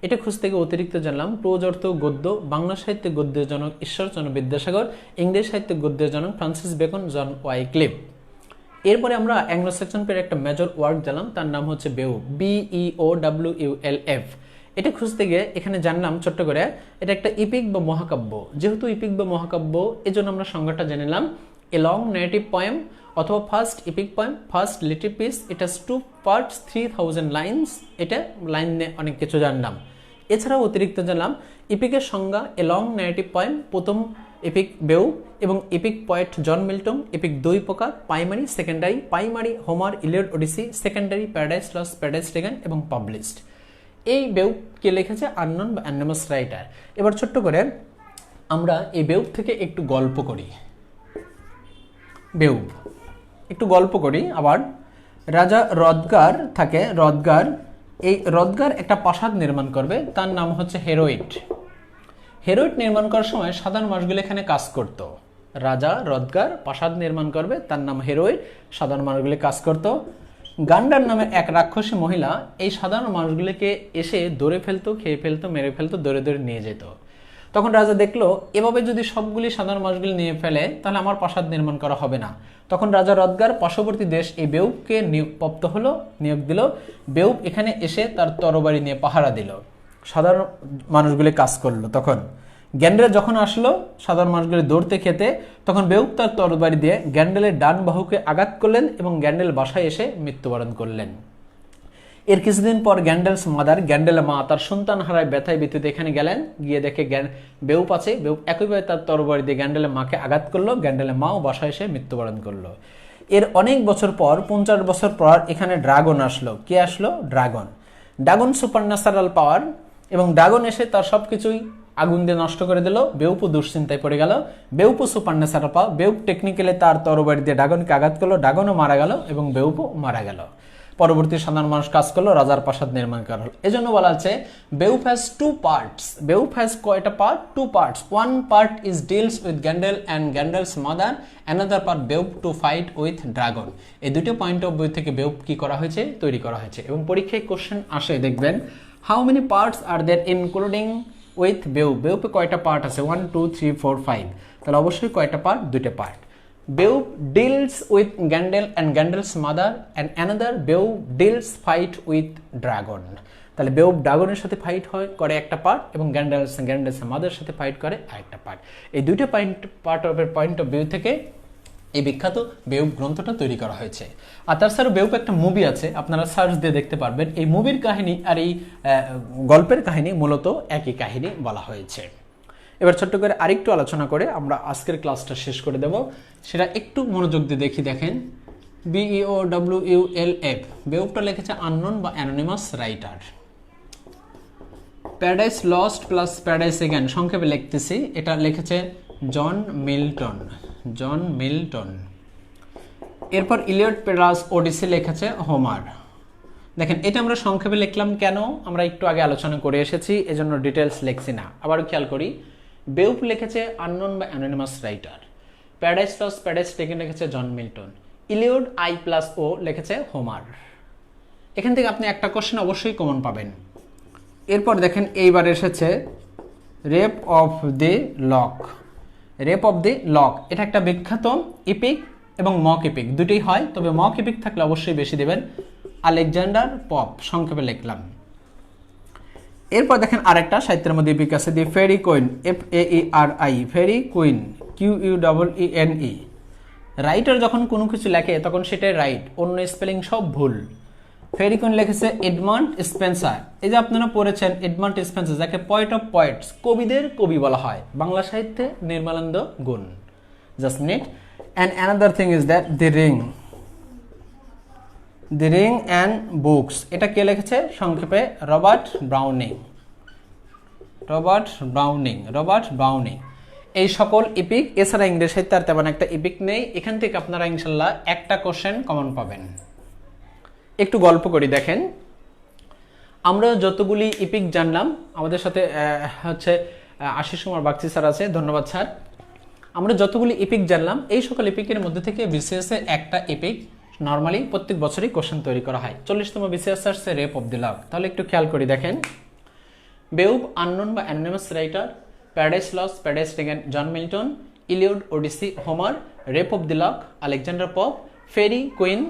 এটা খুঁজ থেকে অতিরিক্ত জানলাম প্রোজ অর্থ গদ্য। বাংলা সাহিত্যে গদ্যের জনক ঈশ্বরচন্দ্র বিদ্যাসাগর, ইংরেজি সাহিত্যে গদ্যের জনক ফ্রান্সিস বেকন, জন ওয়াইক্লিফ। এরপরে আমরা অ্যাংলো সেকশন পের একটা মেজর ওয়ার্ক জানলাম, তার নাম হচ্ছে বেউব, BEOWULF। এটা খুঁজতে গিয়ে এখানে জানলাম ছোট্ট করে এটা একটা ইপিক বা মহাকাব্য। যেহেতু ইপিক বা মহাকাব্য, এজন্য আমরা সংজ্ঞাটা জেনে নিলাম এ লং নেগেটিভ পোয়েম অথবা first epic poem, first little piece, it has 2 parts 3000 lines. এটা লাইন নিয়ে অনেক কিছু জানলাম। এছাড়াও অতিরিক্ত জানলাম ইপিকের সংজ্ঞা, এ লং নেগেটিভ পোয়েম প্রথম এপিক বেউপ এবং epic poet John Milton. Epic দুই প্রকার, primary secondary. Primary Homer, Iliad, Odyssey. Secondary paradise lost, paradise taken এবং পাবলিশড। এই বেউপ কে লিখেছে? আননোন বা অ্যানোনিমাস রাইটার। এবার ছোট্ট করে আমরা এই বেউপ থেকে একটু গল্প করি। বেউপ একটু গল্প করি। আবার রাজা রদগার থাকে, রদগার, এই রদগার একটা প্রাসাদ নির্মাণ করবে, তার নাম হচ্ছে হেরোইট। হেরোইট নির্মাণ করার সময় সাধারণ মানুষগুলো এখানে কাজ করত। রাজা রদগার প্রাসাদ নির্মাণ করবে, তার নাম হেরোইট, সাধারণ মানুষগুলি কাজ করত। গান্ডার নামে এক রাক্ষসী মহিলা এই সাধারণ মানুষগুলিকে এসে ধরে ফেলতো, খেয়ে ফেলতো, মেরে ফেলতো, ধরে ধরে নিয়ে যেত। তখন রাজা দেখলো এভাবে যদি সবগুলি সাধারণ মানুষগুলি নিয়ে ফেলে তাহলে আমার প্রাসাদ নির্মাণ করা হবে না। তখন রাজা রদগার পার্শ্ববর্তী দেশ এই বেউপকে নিয়োগপ্রাপ্ত হলো, নিয়োগ দিল। বেউপ এখানে এসে তার তরবারি নিয়ে পাহারা দিল, সাধারণ মানুষগুলি কাজ করলো। তখন গ্যান্ডেল যখন আসলো সাধারণ মানুষগুলি দৌড়তে খেতে, তখন বেউপ তার তরবারি দিয়ে গ্যান্ডেলের ডান বাহুকে আঘাত করলেন এবং গ্যান্ডেল বাসায় এসে মৃত্যুবরণ করলেন। এর কিছুদিন পর গ্যান্ডেলস মাদার, গ্যান্ডেলের মা, তার সন্তান হারায় ব্যথায় ব্যথিত এখানে গেলেন। গিয়ে দেখে বেউপ আছে। বেউপ একইভাবে তার তরবারি দিয়ে গ্যান্ডেলের মাকে আঘাত করলো। গ্যান্ডেলের মাও বাসায় এসে মৃত্যুবরণ করলো। এর অনেক বছর পর, 50 বছর পর এখানে ড্রাগন আসলো। কে আসলো? ড্রাগন। ড্রাগন সুপার ন্যাচারাল পাওয়ার, এবং ড্রাগন এসে তার সবকিছুই আগুন দিয়ে নষ্ট করে দিল। বেউপও দুশ্চিন্তায় পড়ে গেল। বেউপও সুপার ন্যাচারাল পাওয়ার। বেউপ টেকনিক্যালি তার তরবারি দিয়ে ড্রাগনকে আঘাত করলো, ড্রাগনও মারা গেল এবং বেউপও মারা গেল। পরবর্তী সাধারণ মানুষ কাজ করলো, রাজার প্রাসাদ নির্মাণ করা হলো। এজন্য বলা হচ্ছে বেউপ হ্যাজ 2 পার্টস। বেউপ হ্যাজ কয়টা part? 2 parts. One part is deals with Grendel and Grendel's mother, another part বেউপ টু ফাইট উইথ ড্রাগন। এই দুটো পয়েন্ট অফ ভিউ থেকে বেউপ কি করা হয়েছে? তৈরি করা হয়েছে। এবং পরীক্ষায় কোশ্চেন আসে, দেখবেন how many parts are there including with বেউপ। বেউপে কয়টা পার্ট আছে? 1 2 3 4 5। তাহলে অবশ্যই কয়টা পার্ট? 2টা part. বেউপ deals with Grendel and Grendel's mother and another বেউপ deals fight with dragon. তাহলে বেউপ ড্রাগনের সাথে ফাইট করে একটা পার্ট এবং গ্যান্ডেলস মাদারের সাথে ফাইট করে আরেকটা পার্ট। এই দুইটা পয়েন্ট অফ ভিউ থেকে এই বিখ্যাত বেউপ গ্রন্থটা তৈরি করা হয়েছে। আর তাছাড়া বেউপ একটা মুভি আছে, আপনারা সার্চ দিয়ে দেখতে পারবেন। এই মুভির কাহিনী আর এই গল্পের কাহিনী মূলত একই কাহিনী বলা হয়েছে। এবার ছোট্ট করে আরেকটু আলোচনা করে আমরা আজকের ক্লাসটা শেষ করে দেব। সেটা একটু মনোযোগ দিয়ে দেখেন। BEOWULF, বেউপটা লিখেছে আননোন বা anonymous writer. Paradise lost plus paradise again, সংক্ষেপে লিখতেছি, এটা লিখেছে জন মিল্টন। John Milton. এরপর ইলিয়ড, পেরাস, ওডিসি লিখেছে হোমার। দেখেন এটা আমরা সংক্ষেপে লিখলাম কেন? আমরা একটু আগে আলোচনা করে এসেছি, এজন্য ডিটেলস লিখছি না। আবার খেয়াল করি, বেউপ লিখেছে আননোন বা anonymous writer. Paradise lost, paradise taken লিখেছে জন মিল্টন। ইলিয়ড I+O লিখেছে হোমার। এখান থেকে আপনি একটা কোশ্চেন অবশ্যই কমন পাবেন। এরপর দেখেন এইবার এসেছে rape of the lock. Rape of the lock এটা একটা বিখ্যাত ইপিক এবং মক ইপিক, দুটোই হয়, তবে মক ইপিক থাকলে অবশ্যই বেশি দেবেন। আলেকজান্ডার পপ, সংক্ষেপে লিখলাম। এরপর দেখেন আরেকটা সাহিত্যের মধ্যে ইপিক আছে, দি ফেরি কুইন, FAERI, ফেরি কুইন, QUEENE। রাইটার যখন কোনো কিছু লেখে তখন সেটাই রাইট, অন্য স্পেলিং সব ভুল। ফেরি কুইন লিখেছে এডমান্ড স্পেন্সার। এই যে আপনারা পড়েছেন এডমান্ড স্পেন্সার, যাকে পয়েট অফ পয়েটস, কবিদের কবি বলা হয়, বাংলা সাহিত্যে নির্মলানন্দ গুণ। Just minute. And another thing is that the ring. The ring and books, এটা কে লিখেছে? সংক্ষেপে Robert Browning. Robert Browning, Robert Browning. এই সকল ইপিক, এছাড়া ইংরেজি সাহিত্যে আর তেমন একটা ইপিক নেই। এখান থেকে আপনারা ইনশাল্লাহ একটা কোশ্চেন কমন পাবেন। একটু গল্প করি, দেখেন আমরা যতগুলি ইপিক জানলাম, আমাদের সাথে হচ্ছে আশিস কুমার বাগচি স্যার আছে, ধন্যবাদ স্যার। আমরা যতগুলি ইপিক জানলাম, এই সকল ইপিকের মধ্যে থেকে বিসিএস এ একটা ইপিক নর্মালি প্রত্যেক বছরই কোশ্চেন তৈরি করা হয়। 40তম বিসিএস আসছে রেপ অফ দি লক। তাহলে একটু খেয়াল করি, দেখেন বেউপ আননোন বা anonymous writer, paradise lost, paradise taken John Milton, Iliad, Odyssey Homer, rape of the lock Alexander Pope, fairy queen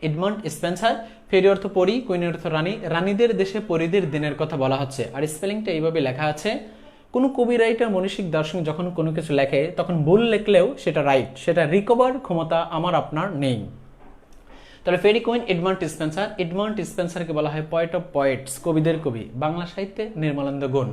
Edmund Spenser. Fairy অর্থ পরি, কুইন অর্থ রানী। রানীদের দেশে পরিদের দিনের কথা বলা হচ্ছে, আর স্পেলিংটা এইভাবে লেখা আছে কোনো কবি রাইটার মনীষিক দার্শনিক যখন কোনো কিছু লেখে তখন ভুল লিখলেও সেটা রাইট, সেটা রিকভার ক্ষমতা আমার আপনার নেই। তাহলে ফেরি কুইন এডমান্ড স্পেন্সারকে বলা হয় পয়েট অফ পয়েটস, কবিদের কবি, বাংলা সাহিত্যে Nirmalananda Goon.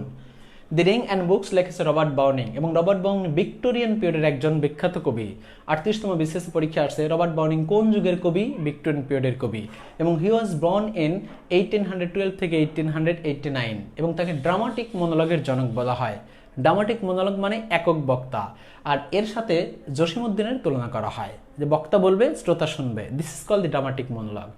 The ring and books লেখেছে রবার্ট ব্রাউনিং, এবং রবার্ট ব্রাউনিং ভিক্টোরিয়ান পিরিয়ডের একজন বিখ্যাত কবি। 38তম বিসিএস পরীক্ষা আসছে রবার্ট ব্রাউনিং কোন যুগের কবি? ভিক্টোরিয়ান পিরিয়ডের কবি, এবং হি ওয়াজ বর্ন ইন 1812 থেকে 1889, এবং তাকে ড্রামাটিক মনোলগের জনক বলা হয়। ড্রামাটিক মনোলগ মানে একক বক্তা, আর এর সাথে জসিমউদ্দিনের তুলনা করা হয়, যে বক্তা বলবে শ্রোতা শুনবে। This is called the dramatic monologue.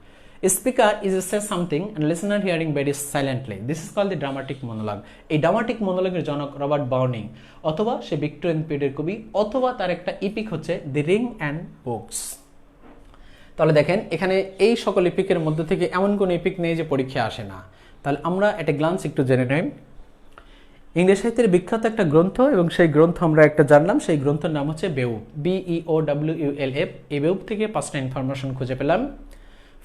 Speaker is say something and listener hearing very silently, this is called the dramatic monologue. এই ড্রামাটিক মনোলগের জনক রবার্ট ব্রাউনিং, অথবা সে ভিক্টোরিয়ান পিরিয়ডের কবি, অথবা তার একটা ইপিক হচ্ছে দি রিং অ্যান্ড বুকস। তাহলে দেখেন এখানে এই সকল ইপিকের মধ্যে থেকে এমন কোন ইপিক নেই যে পরীক্ষা আসে না। তাহলে আমরা একটা গ্লান্স একটু জেনে নেই। ইংরেজি সাহিত্যের বিখ্যাত একটা গ্রন্থ, এবং সেই গ্রন্থ আমরা একটা জানলাম, সেই গ্রন্থের নাম হচ্ছে বেউফ, BEOWULF। এই বেউফ থেকে 5টা ইনফরমেশন খুঁজে পেলাম।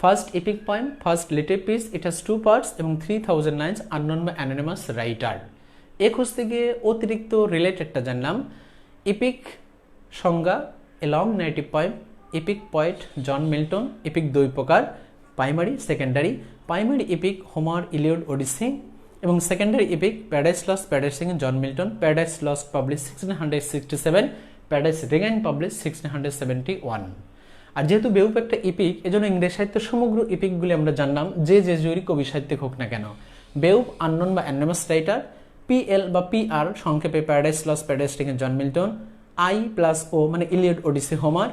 First epic poem, first little piece, it has 2 parts এবং 3000 lines, unknown by anonymous writer. এ খুঁজতে গিয়ে অতিরিক্ত রিলেটেডটা জানলাম। এপিক সংজ্ঞা, a long native poem, epic poet John Milton. Epic 2 প্রকার, primary, secondary. Primary epic Homer, Iliad, Odyssey, এবং secondary epic paradise lost, paradise ring, John Milton. Paradise lost publish 1667, paradise regain publish 1671। আর যেহেতু বেউফ একটা epic, এজন্য ইংরেজি সাহিত্যের সমগ্র ইপিকগুলি আমরা জানলাম, যে যে জুরি কবি সাহিত্যিক হোক না কেন। বেউফ আননোন বা অ্যানোনিমাস রাইটার, PL বা PR সংক্ষেপে paradise lost, paradise ring, John Milton. I+O মানে Iliad, Odyssey, Homer.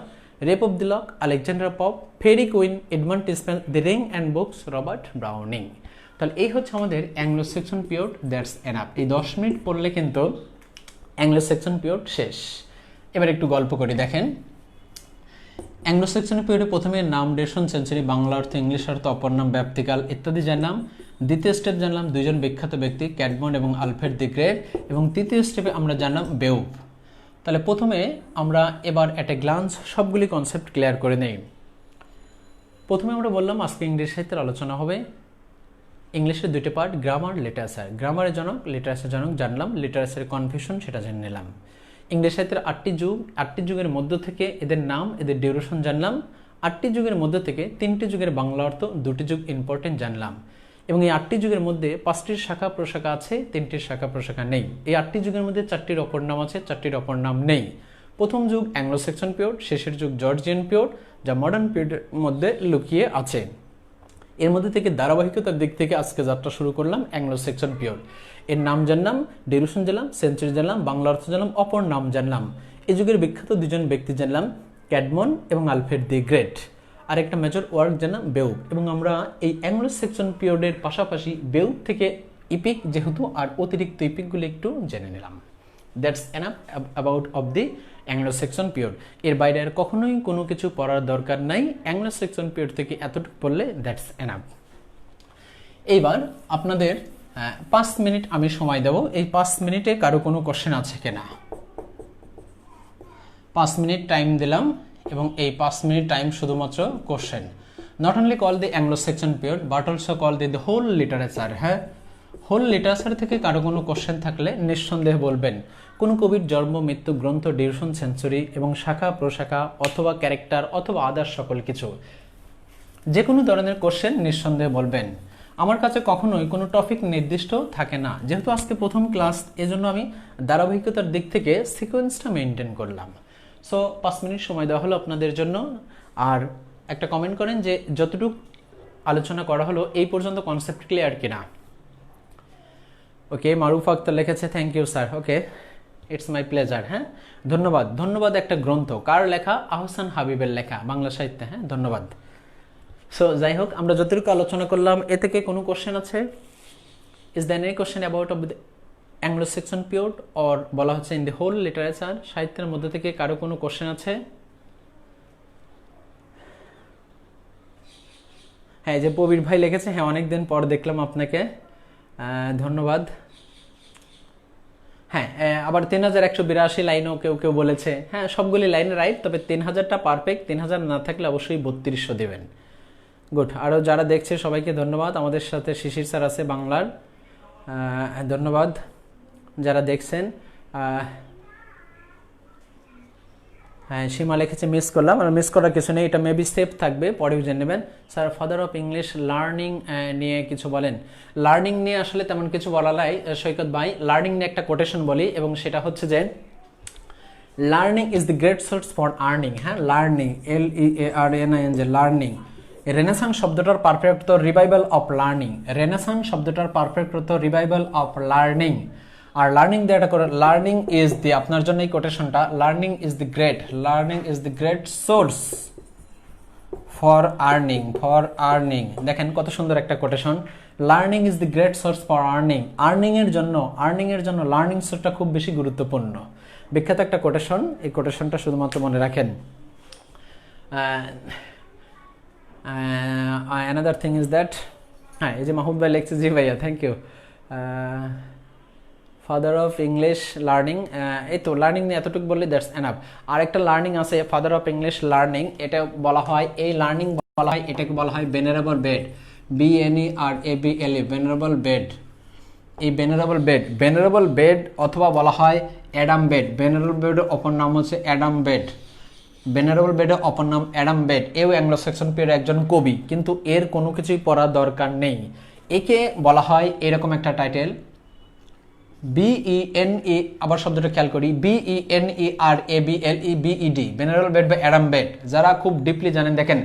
Rape of the lock, Alexander Pope. Fairy queen, Edmund Spenser. The ring and books, Robert Browning. তাহলে এই হচ্ছে আমাদের Anglo section period, that's enough. এই 10 minute পড়লে কিন্তু Anglo section period শেষ। এবার একটু গল্প করি, দেখেন। অ্যাংলো সেকশন পিরিয়ডে প্রথমে নাম, ডেশন, সেঞ্চুরি, বাংলা অর্থ, ইংলিশ অর্থ, অপর নাম, ব্যাপ্তিকাল ইত্যাদি জানলাম। দ্বিতীয় স্টেপ জানলাম 2জন বিখ্যাত ব্যক্তি, ক্যাডমন্ড এবং আলফ্রেড দি গ্রেট, এবং তৃতীয় স্টেপে আমরা জানলাম বেউফ। তাহলে প্রথমে আমরা এবার এট এ গ্লান্স সবগুলি কনসেপ্ট ক্লিয়ার করে নেই। প্রথমে আমরা বললাম আজকে ইংরেজি সাহিত্যের আলোচনা হবে। ইংলিশের 2টি পার্ট, গ্রামার, লিটারেচার। গ্রামারের জনক, লিটারেচার জনক জানলাম, লিটারেচারের কনফিউশন সেটা জেনে নিলাম। ইংরেজি সাহিত্যের 8টি যুগ, 8টি যুগের মধ্য থেকে এদের নাম, এদের ডিউরেশন জানলাম। 8টি যুগের মধ্য থেকে 3টি যুগের বাংলা অর্থ, 2টি যুগ ইম্পর্টেন্ট জানলাম। এবং এই 8টি যুগের মধ্যে 5টির শাখা প্রশাখা আছে, 3টির শাখা প্রশাখা নেই। এই 8টি যুগের মধ্যে 4টির অপর নাম আছে, 4টির অপর নাম নেই। প্রথম যুগ অ্যাংলো সেকশন পিরিয়ড, শেষের যুগ জর্জিয়ান পিরিয়ড, যা মডার্ন পিরিয়ডের মধ্যে লুকিয়ে আছে। এর মধ্যে থেকে ধারাবাহিকতার দিক থেকে আজকে যাত্রা শুরু করলাম অ্যাংলো সেকশন পিরিয়ড। এর নাম জানলাম, ডিউরেশন জানলাম, সেঞ্চুরি জানলাম, বাংলা অর্থ জানলাম, অপর নাম জানলাম। এই যুগের বিখ্যাত 2জন ব্যক্তি জানলাম, ক্যাডমন্ড এবং আলফ্রেড দি গ্রেট। আর একটা মেজর ওয়ার্ক জানলাম বেউফ। এবং আমরা এই অ্যাংলো সেকশন পিরিয়ডের পাশাপাশি বেউফ থেকে ইপিক যেহেতু, আর অতিরিক্ত ইপিকগুলি একটু জেনে নিলাম। That's enough about of the Anglo section period. এর বাইরে আর কখনোই কোনো কিছু পড়ার দরকার নাই। অ্যাংলো সেকশন পিরিয়ড থেকে এতটুকু পড়লে দ্যাটস এনাফ। এইবার আপনাদের 5 মিনিট আমি সময় দেব। এই 5 মিনিটে কারো কোনো কোশ্চেন আছে কিনা? 5 মিনিট টাইম দিলাম, এবং এই 5 মিনিট টাইম শুধুমাত্র question. Not only call the Anglo section period but also call the whole literature. হ্যাঁ, হোল লিটারেচার থেকে কারো কোনো কোশ্চেন থাকলে নিঃসন্দেহে বলবেন। কোনো কবির জন্ম, মৃত্যু, গ্রন্থ, ডিউরেশন, সেঞ্চুরি এবং শাখা প্রশাখা অথবা ক্যারেক্টার অথবা আদার্স সকল কিছু, যে কোনো ধরনের কোশ্চেন নিঃসন্দেহে বলবেন। আমার কাছে কখনোই কোনো টপিক নির্দিষ্ট থাকে না, যেহেতু আজকে প্রথম ক্লাস, এজন্য আমি ধারাবাহিকতার দিক থেকে সিকোয়েন্সটা মেনটেন করলাম। সো 5 মিনিট সময় দেওয়া হলো আপনাদের জন্য। আর একটা কমেন্ট করেন যে যতটুকু আলোচনা করা হলো এই পর্যন্ত কনসেপ্ট ক্লিয়ার কিনা। ওকে, মারুফ আক্তার লিখেছে thank you sir. Okay, it's my pleasure. হ্যাঁ, ধন্যবাদ। ধন্যবাদ। একটা গ্রন্থ কার লেখা? আহসান হাবিবের লেখা, বাংলা সাহিত্যে। হ্যাঁ, ধন্যবাদ। সো যাই হোক, আমরা যতটুকু আলোচনা করলাম এ থেকে কোনো কোশ্চেন আছে? Is there any question about of the Anglo section period, or বলা হচ্ছে ইন দ্য হোল লিটারেচার, সাহিত্যের মধ্যে থেকে কারো কোনো কোশ্চেন আছে? হ্যাঁ, যে প্রবীর ভাই লিখেছে, হ্যাঁ অনেকদিন পর দেখলাম আপনাকে, ধন্যবাদ। হ্যাঁ, আবার 3182 লাইনও কেউ কেউ বলেছে। হ্যাঁ, সবগুলি লাইনে রাইট, তবে 3000টা পারফেক্ট। 3000 না থাকলে অবশ্যই 3200 দেবেন। গুড। আরও যারা দেখছে সবাইকে ধন্যবাদ। আমাদের সাথে শিশির স্যার আছে বাংলার, ধন্যবাদ। যারা দেখছেন। হ্যাঁ, সীমা লিখেছে মিস করলাম, আর মিস করার কিছু নেই, এটা মেবি সেভ থাকবে, পরেও জেনে নেবেন। Sir father of English learning নিয়ে কিছু বলেন। লার্নিং নিয়ে আসলে তেমন কিছু বলা নাই সৈকত ভাই। লার্নিং নিয়ে একটা কোটেশন বলি, এবং সেটা হচ্ছে যে learning is the great source for earning. হ্যাঁ, লার্নিং, LEARNING, লার্নিং। রেনেসান শব্দটার পারফেক্ট তো রিভাইভাল অফ লার্নিং। রেনেসান শব্দটার পারফেক্ট তো রিভাইভাল অফ লার্নিং। আর লার্নিং দিয়ে এটা করে, লার্নিং ইজ দি, আপনার জন্য এই কোটেশনটা, learning is the great, learning is the great source for earning, for earning. দেখেন কত সুন্দর একটা quotation, learning is the great source for earning. Earning এর জন্য লার্নিং সোর্সটা খুব বেশি গুরুত্বপূর্ণ। বিখ্যাত একটা কোটেশন, এই কোটেশনটা শুধুমাত্র মনে রাখেন। অ্যানাদার থিং ইজ দ্যাট, হ্যাঁ, এই যে মাহমুদ ভাই লিখছে, জি ভাইয়া thank you. Father of English learning, এই তো লার্নিং নিয়ে এতটুকু বললে দ্যাটস এনাফ। আর একটা লার্নিং আছে ফাদার অফ ইংলিশ লার্নিং, এটা বলা হয়, এই লার্নিং বলা হয়, এটাকে বলা হয় venerable bed, BNERABLE, venerable bed. এই ভেনারেবল বেড অথবা বলা হয় অ্যাডাম বেড। ভেনারেবল বেডের অপর নাম হচ্ছে অ্যাডাম বেড। ভেনারেবল বেডের অপর নাম অ্যাডাম বেড। এও অ্যাংলো স্যাক্সন পিরিয়ডের একজন কবি, কিন্তু এর কোনো কিছুই পড়ার দরকার নেই। একে বলা হয় এরকম একটা টাইটেল, BENE, আবার শব্দটা খেয়াল করি, BENERABLE, ভেনারেবল বেড বা অ্যাডাম বেড। যারা খুব ডিপলি জানেন, দেখেন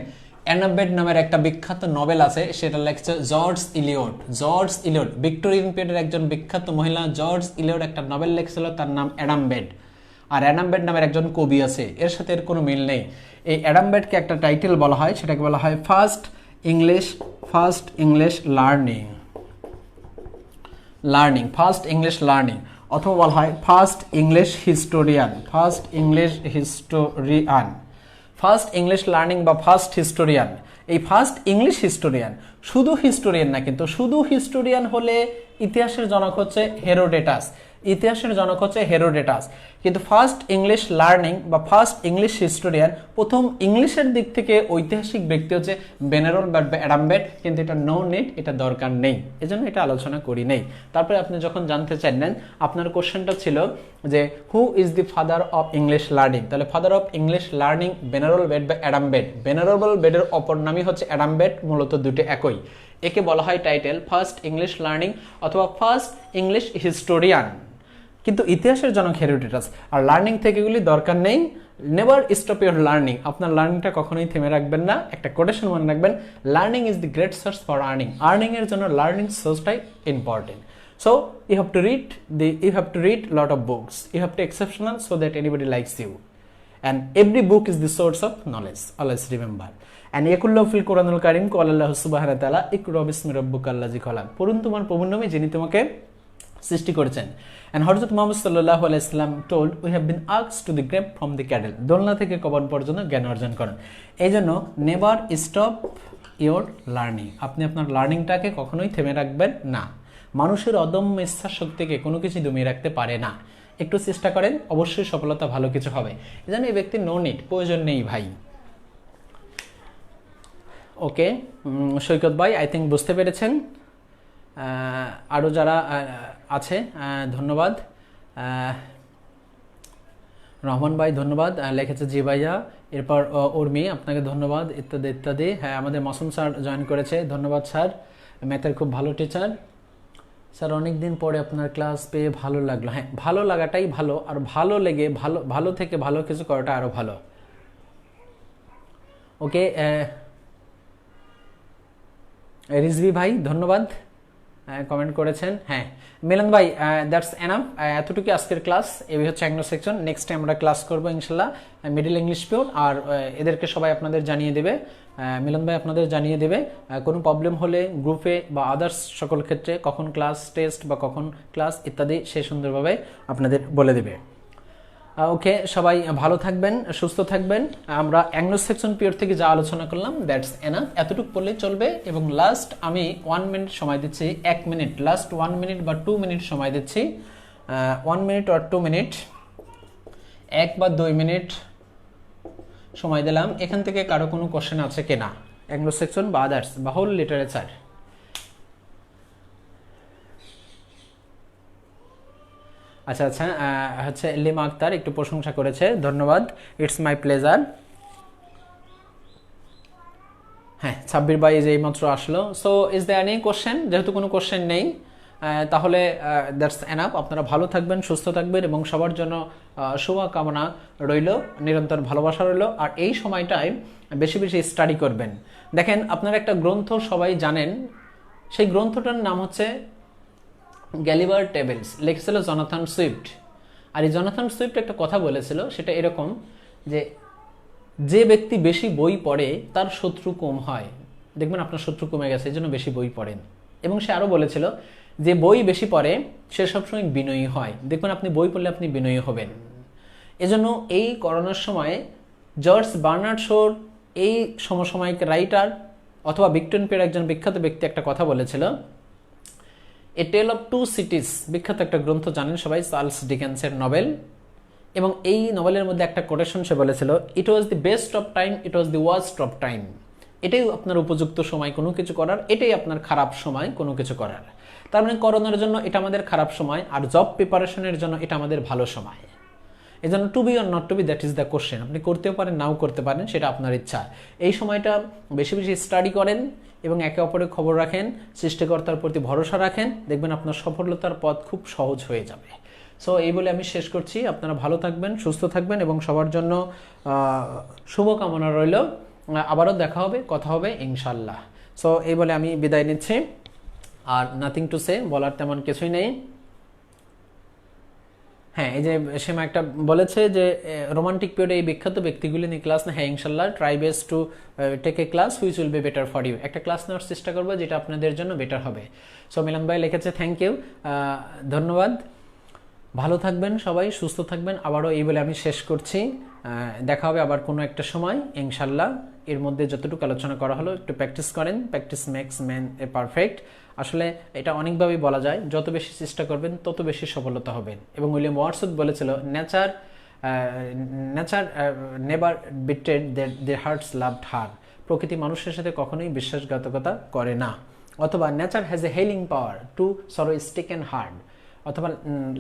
অ্যাডাম বেড নামের একটা বিখ্যাত নোবেল আছে, সেটা লেখছে George Eliot. George Eliot, Victorian পিরিয়ডের একজন বিখ্যাত মহিলা জর্জ ইলিয়ট একটা নোবেল লিখছিল, তার নাম অ্যাডাম বেড। আর অ্যাডাম বেড নামের একজন কবি আছে, এর সাথে এর কোনো মিল নেই। এই অ্যাডাম বেডকে একটা টাইটেল বলা হয়, সেটাকে বলা হয় first English learning, first English learning, অথবা বলা হয় first English historian, first English learning বা ফার্স্ট হিস্টোরিয়ান। এই ফার্স্ট ইংলিশ হিস্টোরিয়ান, শুধু হিস্টোরিয়ান না, কিন্তু শুধু হিস্টোরিয়ান হলে ইতিহাসের জনক হচ্ছে হেরোডেটাস, কিন্তু ফার্স্ট ইংলিশ লার্নিং বা ফার্স্ট ইংলিশ হিস্টোরিয়ান, প্রথম ইংলিশের দিক থেকে ঐতিহাসিক ব্যক্তি হচ্ছে ভেনারেবল বেড বা অ্যাডাম বেড, কিন্তু এটা নো নিড, এটা দরকার নেই, এজন্য এটা আলোচনা করি নেই। তারপরে আপনি যখন জানতে চাইলেন, আপনার কোশ্চেনটা ছিল যে who is the father of English learning, তাহলে father of English learning venerable Bede বা অ্যাডাম বেড। ভেনারেবল বেডের অপর নামই হচ্ছে অ্যাডাম বেড, মূলত দুটো একই। একে বলা হয় টাইটেল ফার্স্ট ইংলিশ লার্নিং অথবা ফার্স্ট ইংলিশ হিস্টোরিয়ান, কিন্তু ইতিহাসের জনক হেরোডোটাস। আর লার্নিং থেকে এগুলি দরকার নেই, নেভার স্টপ ইউর লার্নিং, আপনার লার্নিংটা কখনোই থেমে রাখবেন না। একটা কোটেশন মনে রাখবেন, learning is the great source for earning. Earning এর জন্য লার্নিং সোর্সটাই important. So you have to read lot of books, you have to exceptional so that anybody likes you, and every book is the source of knowledge, always remember. And yakullahu fil Quranul Karim qala Allah subhanahu wa ta'ala iqra bismi rabbikal ladzi khalaq, পড়ুন তোমার প্রভুর নামে যিনি তোমাকে সৃষ্টি করেছেন। And হযরত মুহাম্মদ সাল্লাল্লাহু আলাইহি সাল্লাম told we have been asked to the grave from the cradle, দোলনা থেকে কবর পর্যন্ত জ্ঞান অর্জন করুন। এইজন্য নেভার স্টপ ইওর লার্নিং, আপনি আপনার লার্নিংটাকে কখনোই থেমে রাখবেন না। মানুষের অদম্য ইচ্ছা শক্তিকে কোনো কিছু দমিয়ে রাখতে পারে না। একটু চেষ্টা করেন, অবশ্যই সফলতা ভালো কিছু হবে। এজন্য এই ব্যক্তির নো নিড, প্রয়োজন নেই ভাই। ওকে সৈকত ভাই, আই থিঙ্ক বুঝতে পেরেছেন। আরও যারা আছে ধন্যবাদ। রহমান ভাই ধন্যবাদ, লিখেছে জি ভাইয়া। এরপর উর্মি, আপনাকে ধন্যবাদ, ইত্যাদি ইত্যাদি। হ্যাঁ, আমাদের মাসুম স্যার জয়েন করেছে, ধন্যবাদ স্যার, ম্যাথের খুব ভালো টিচার। স্যার অনেক দিন পরে আপনার ক্লাস পেয়ে ভালো লাগলো। হ্যাঁ, ভালো লাগাটাই ভালো, আর ভালো লেগে ভালো থেকে ভালো কিছু করাটা আরও ভালো। ওকে রিজভি ভাই ধন্যবাদ, কমেন্ট করেছেন। হ্যাঁ মিলন ভাই, দ্যাটস এনাফ, এতটুকু আজকের ক্লাস। এই হচ্ছে অ্যাংলো সেকশন। নেক্সট টাইম আমরা ক্লাস করবো ইনশাল্লাহ মিডল ইংলিশ পিওর, আর এদেরকে সবাই আপনাদের জানিয়ে দেবে, মিলন ভাই আপনাদের জানিয়ে দেবে। কোনো প্রবলেম হলে গ্রুপে বা আদার্স সকল ক্ষেত্রে কখন ক্লাস টেস্ট বা কখন ক্লাস ইত্যাদি সে সুন্দরভাবে আপনাদের বলে দেবে। ওকে, সবাই ভালো থাকবেন, সুস্থ থাকবেন। আমরা অ্যাংলো সেকশন পিরিয়ড থেকে যা আলোচনা করলাম দ্যাটস এনাফ, এতটুকু পড়লেই চলবে। এবং লাস্ট আমি 1 মিনিট সময় দিচ্ছি, 1 মিনিট, লাস্ট 1 মিনিট বা 2 মিনিট সময় দিচ্ছি। 1 মিনিট আর 2 মিনিট, 1 বা 2 মিনিট সময় দিলাম। এখান থেকে কারো কোনো কোশ্চেন আছে কিনা, অ্যাংলো সেকশন বা আদার্স বা হোল লিটারেচার? আচ্ছা আচ্ছা, হচ্ছে লিমা আক্তার একটু প্রশংসা করেছে, ধন্যবাদ, ইটস মাই প্লেজার। হ্যাঁ, সাব্বির ভাই যে এইমাত্র আসলো। So is there any question? যেহেতু কোনো কোশ্চেন নেই, তাহলে দ্যাটস এনাফ। আপনারা ভালো থাকবেন, সুস্থ থাকবেন এবং সবার জন্য শুভকামনা রইল, নিরন্তর ভালোবাসা রইল। আর এই সময়টায় বেশি বেশি স্টাডি করবেন। দেখেন, আপনারা একটা গ্রন্থ সবাই জানেন, সেই গ্রন্থটার নাম হচ্ছে গ্যালিভার টেবলস, লিখেছিল জনাথন সুইফট। আর এই জনাথন সুইফট একটা কথা বলেছিল, সেটা এরকম যে যে ব্যক্তি বেশি বই পড়ে তার শত্রু কম হয়। দেখবেন আপনার শত্রু কমে গেছে, এই জন্য বেশি বই পড়েন। এবং সে আরও বলেছিল যে বই বেশি পড়ে সে সবসময় বিনয়ী হয়। দেখবেন আপনি বই পড়লে আপনি বিনয়ী হবেন। এজন্য এই করোনার সময় জর্জ বার্নার্ড শোর এই সমসাময়িক রাইটার অথবা ভিক্টোরিয়ান পিরিয়ড একজন বিখ্যাত ব্যক্তি একটা কথা বলেছিল, এ টেল অফ টু সিটিজ, বিখ্যাত একটা গ্রন্থ জানেন সবাই, চার্লস ডিকেন্সের নভেল। এবং এই নভেলের মধ্যে একটা কোটেশন সে বলেছিল, it was the best of time, it was the worst of time. এটাই আপনার উপযুক্ত সময় কোনো কিছু করার, এটাই আপনার খারাপ সময় কোনো কিছু করার। তার মানে করোনার জন্য এটা আমাদের খারাপ সময়, আর জব প্রিপারেশনের জন্য এটা আমাদের ভালো সময়। এই জন্য to be or not to be, that is the question. আপনি করতেও পারেন, নাও করতে পারেন, সেটা আপনার ইচ্ছা। এই সময়টা বেশি বেশি স্টাডি করেন এবং একে অপরের খবর রাখেন, সৃষ্টিকর্তার প্রতি ভরসা রাখেন, দেখবেন আপনার সফলতার পথ খুব সহজ হয়ে যাবে। সো এই বলে আমি শেষ করছি। আপনারা ভালো থাকবেন, সুস্থ থাকবেন এবং সবার জন্য শুভকামনা রইল। আবারও দেখা হবে, কথা হবে ইনশাল্লাহ। সো এই বলে আমি বিদায় নিচ্ছি। আর নাথিং টু সে, বলার তেমন কিছুই নেই। হ্যাঁ, এই যে সীমা একটা বলেছে যে রোমান্টিক পিরিয়ডে এই বিখ্যাত ব্যক্তিগুলি নিয়ে ক্লাস না। হ্যাঁ, ইনশাল্লাহ try best to take a class which will be better for you. একটা ক্লাস নেওয়ার চেষ্টা করবো যেটা আপনাদের জন্য বেটার হবে। সো মিলন ভাই লিখেছে, থ্যাংক ইউ, ধন্যবাদ। ভালো থাকবেন সবাই, সুস্থ থাকবেন। আবারও এই বলে আমি শেষ করছি। দেখা হবে আবার কোনো একটা সময় ইনশাল্লাহ। এর মধ্যে যতটুকু আলোচনা করা হলো একটু প্র্যাকটিস করেন, practice makes man a perfect. আসলে এটা অনেকভাবেই বলা যায়, যত বেশি চেষ্টা করবেন তত বেশি সফলতা হবেন। এবং উইলিয়াম ওয়ার্ডসওয়ার্থ বলেছিল, nature never betrayed their hearts loved her. প্রকৃতি মানুষের সাথে কখনোই বিশ্বাসঘাতকতা করে না। অথবা nature has a healing power to sorrow stick and hard. অথবা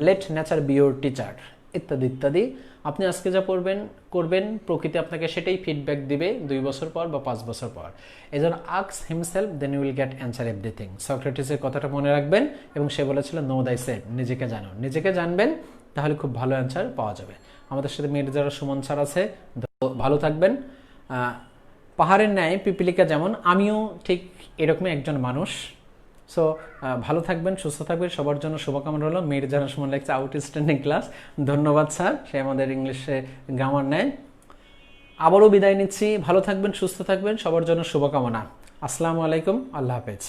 let nature be your teacher, ইত্যাদি ইত্যাদি। আপনি আজকে যা করবেন প্রকৃতি আপনাকে সেটাই ফিডব্যাক দিবে 2 বছর পর বা 5 বছর পর। এই জন্য ask himself then you will get answer everything. সক্রেটিসের কথাটা মনে রাখবেন। এবং সে বলেছিল, নো দাই সেলফ, নিজেকে জানো। নিজেকে জানবেন, তাহলে খুব ভালো অ্যান্সার পাওয়া যাবে। আমাদের সাথে মির্জারা সুমন স্যার আছে, ভালো থাকবেন। পাহাড়ের ন্যায় পিপিলিকা যেমন, আমিও ঠিক এরকমই একজন মানুষ। সো ভালো থাকবেন, সুস্থ থাকবেন, সবার জন্য শুভকামনা রইল। মির্জারা সুমন লেগছে আউটস্ট্যান্ডিং ক্লাস, ধন্যবাদ স্যার, সে আমাদের ইংলিশে গ্রামার নেয়। আবারও বিদায় নিচ্ছি। ভালো থাকবেন, সুস্থ থাকবেন, সবার জন্য শুভকামনা। আসসালামু আলাইকুম, আল্লাহ হাফেজ।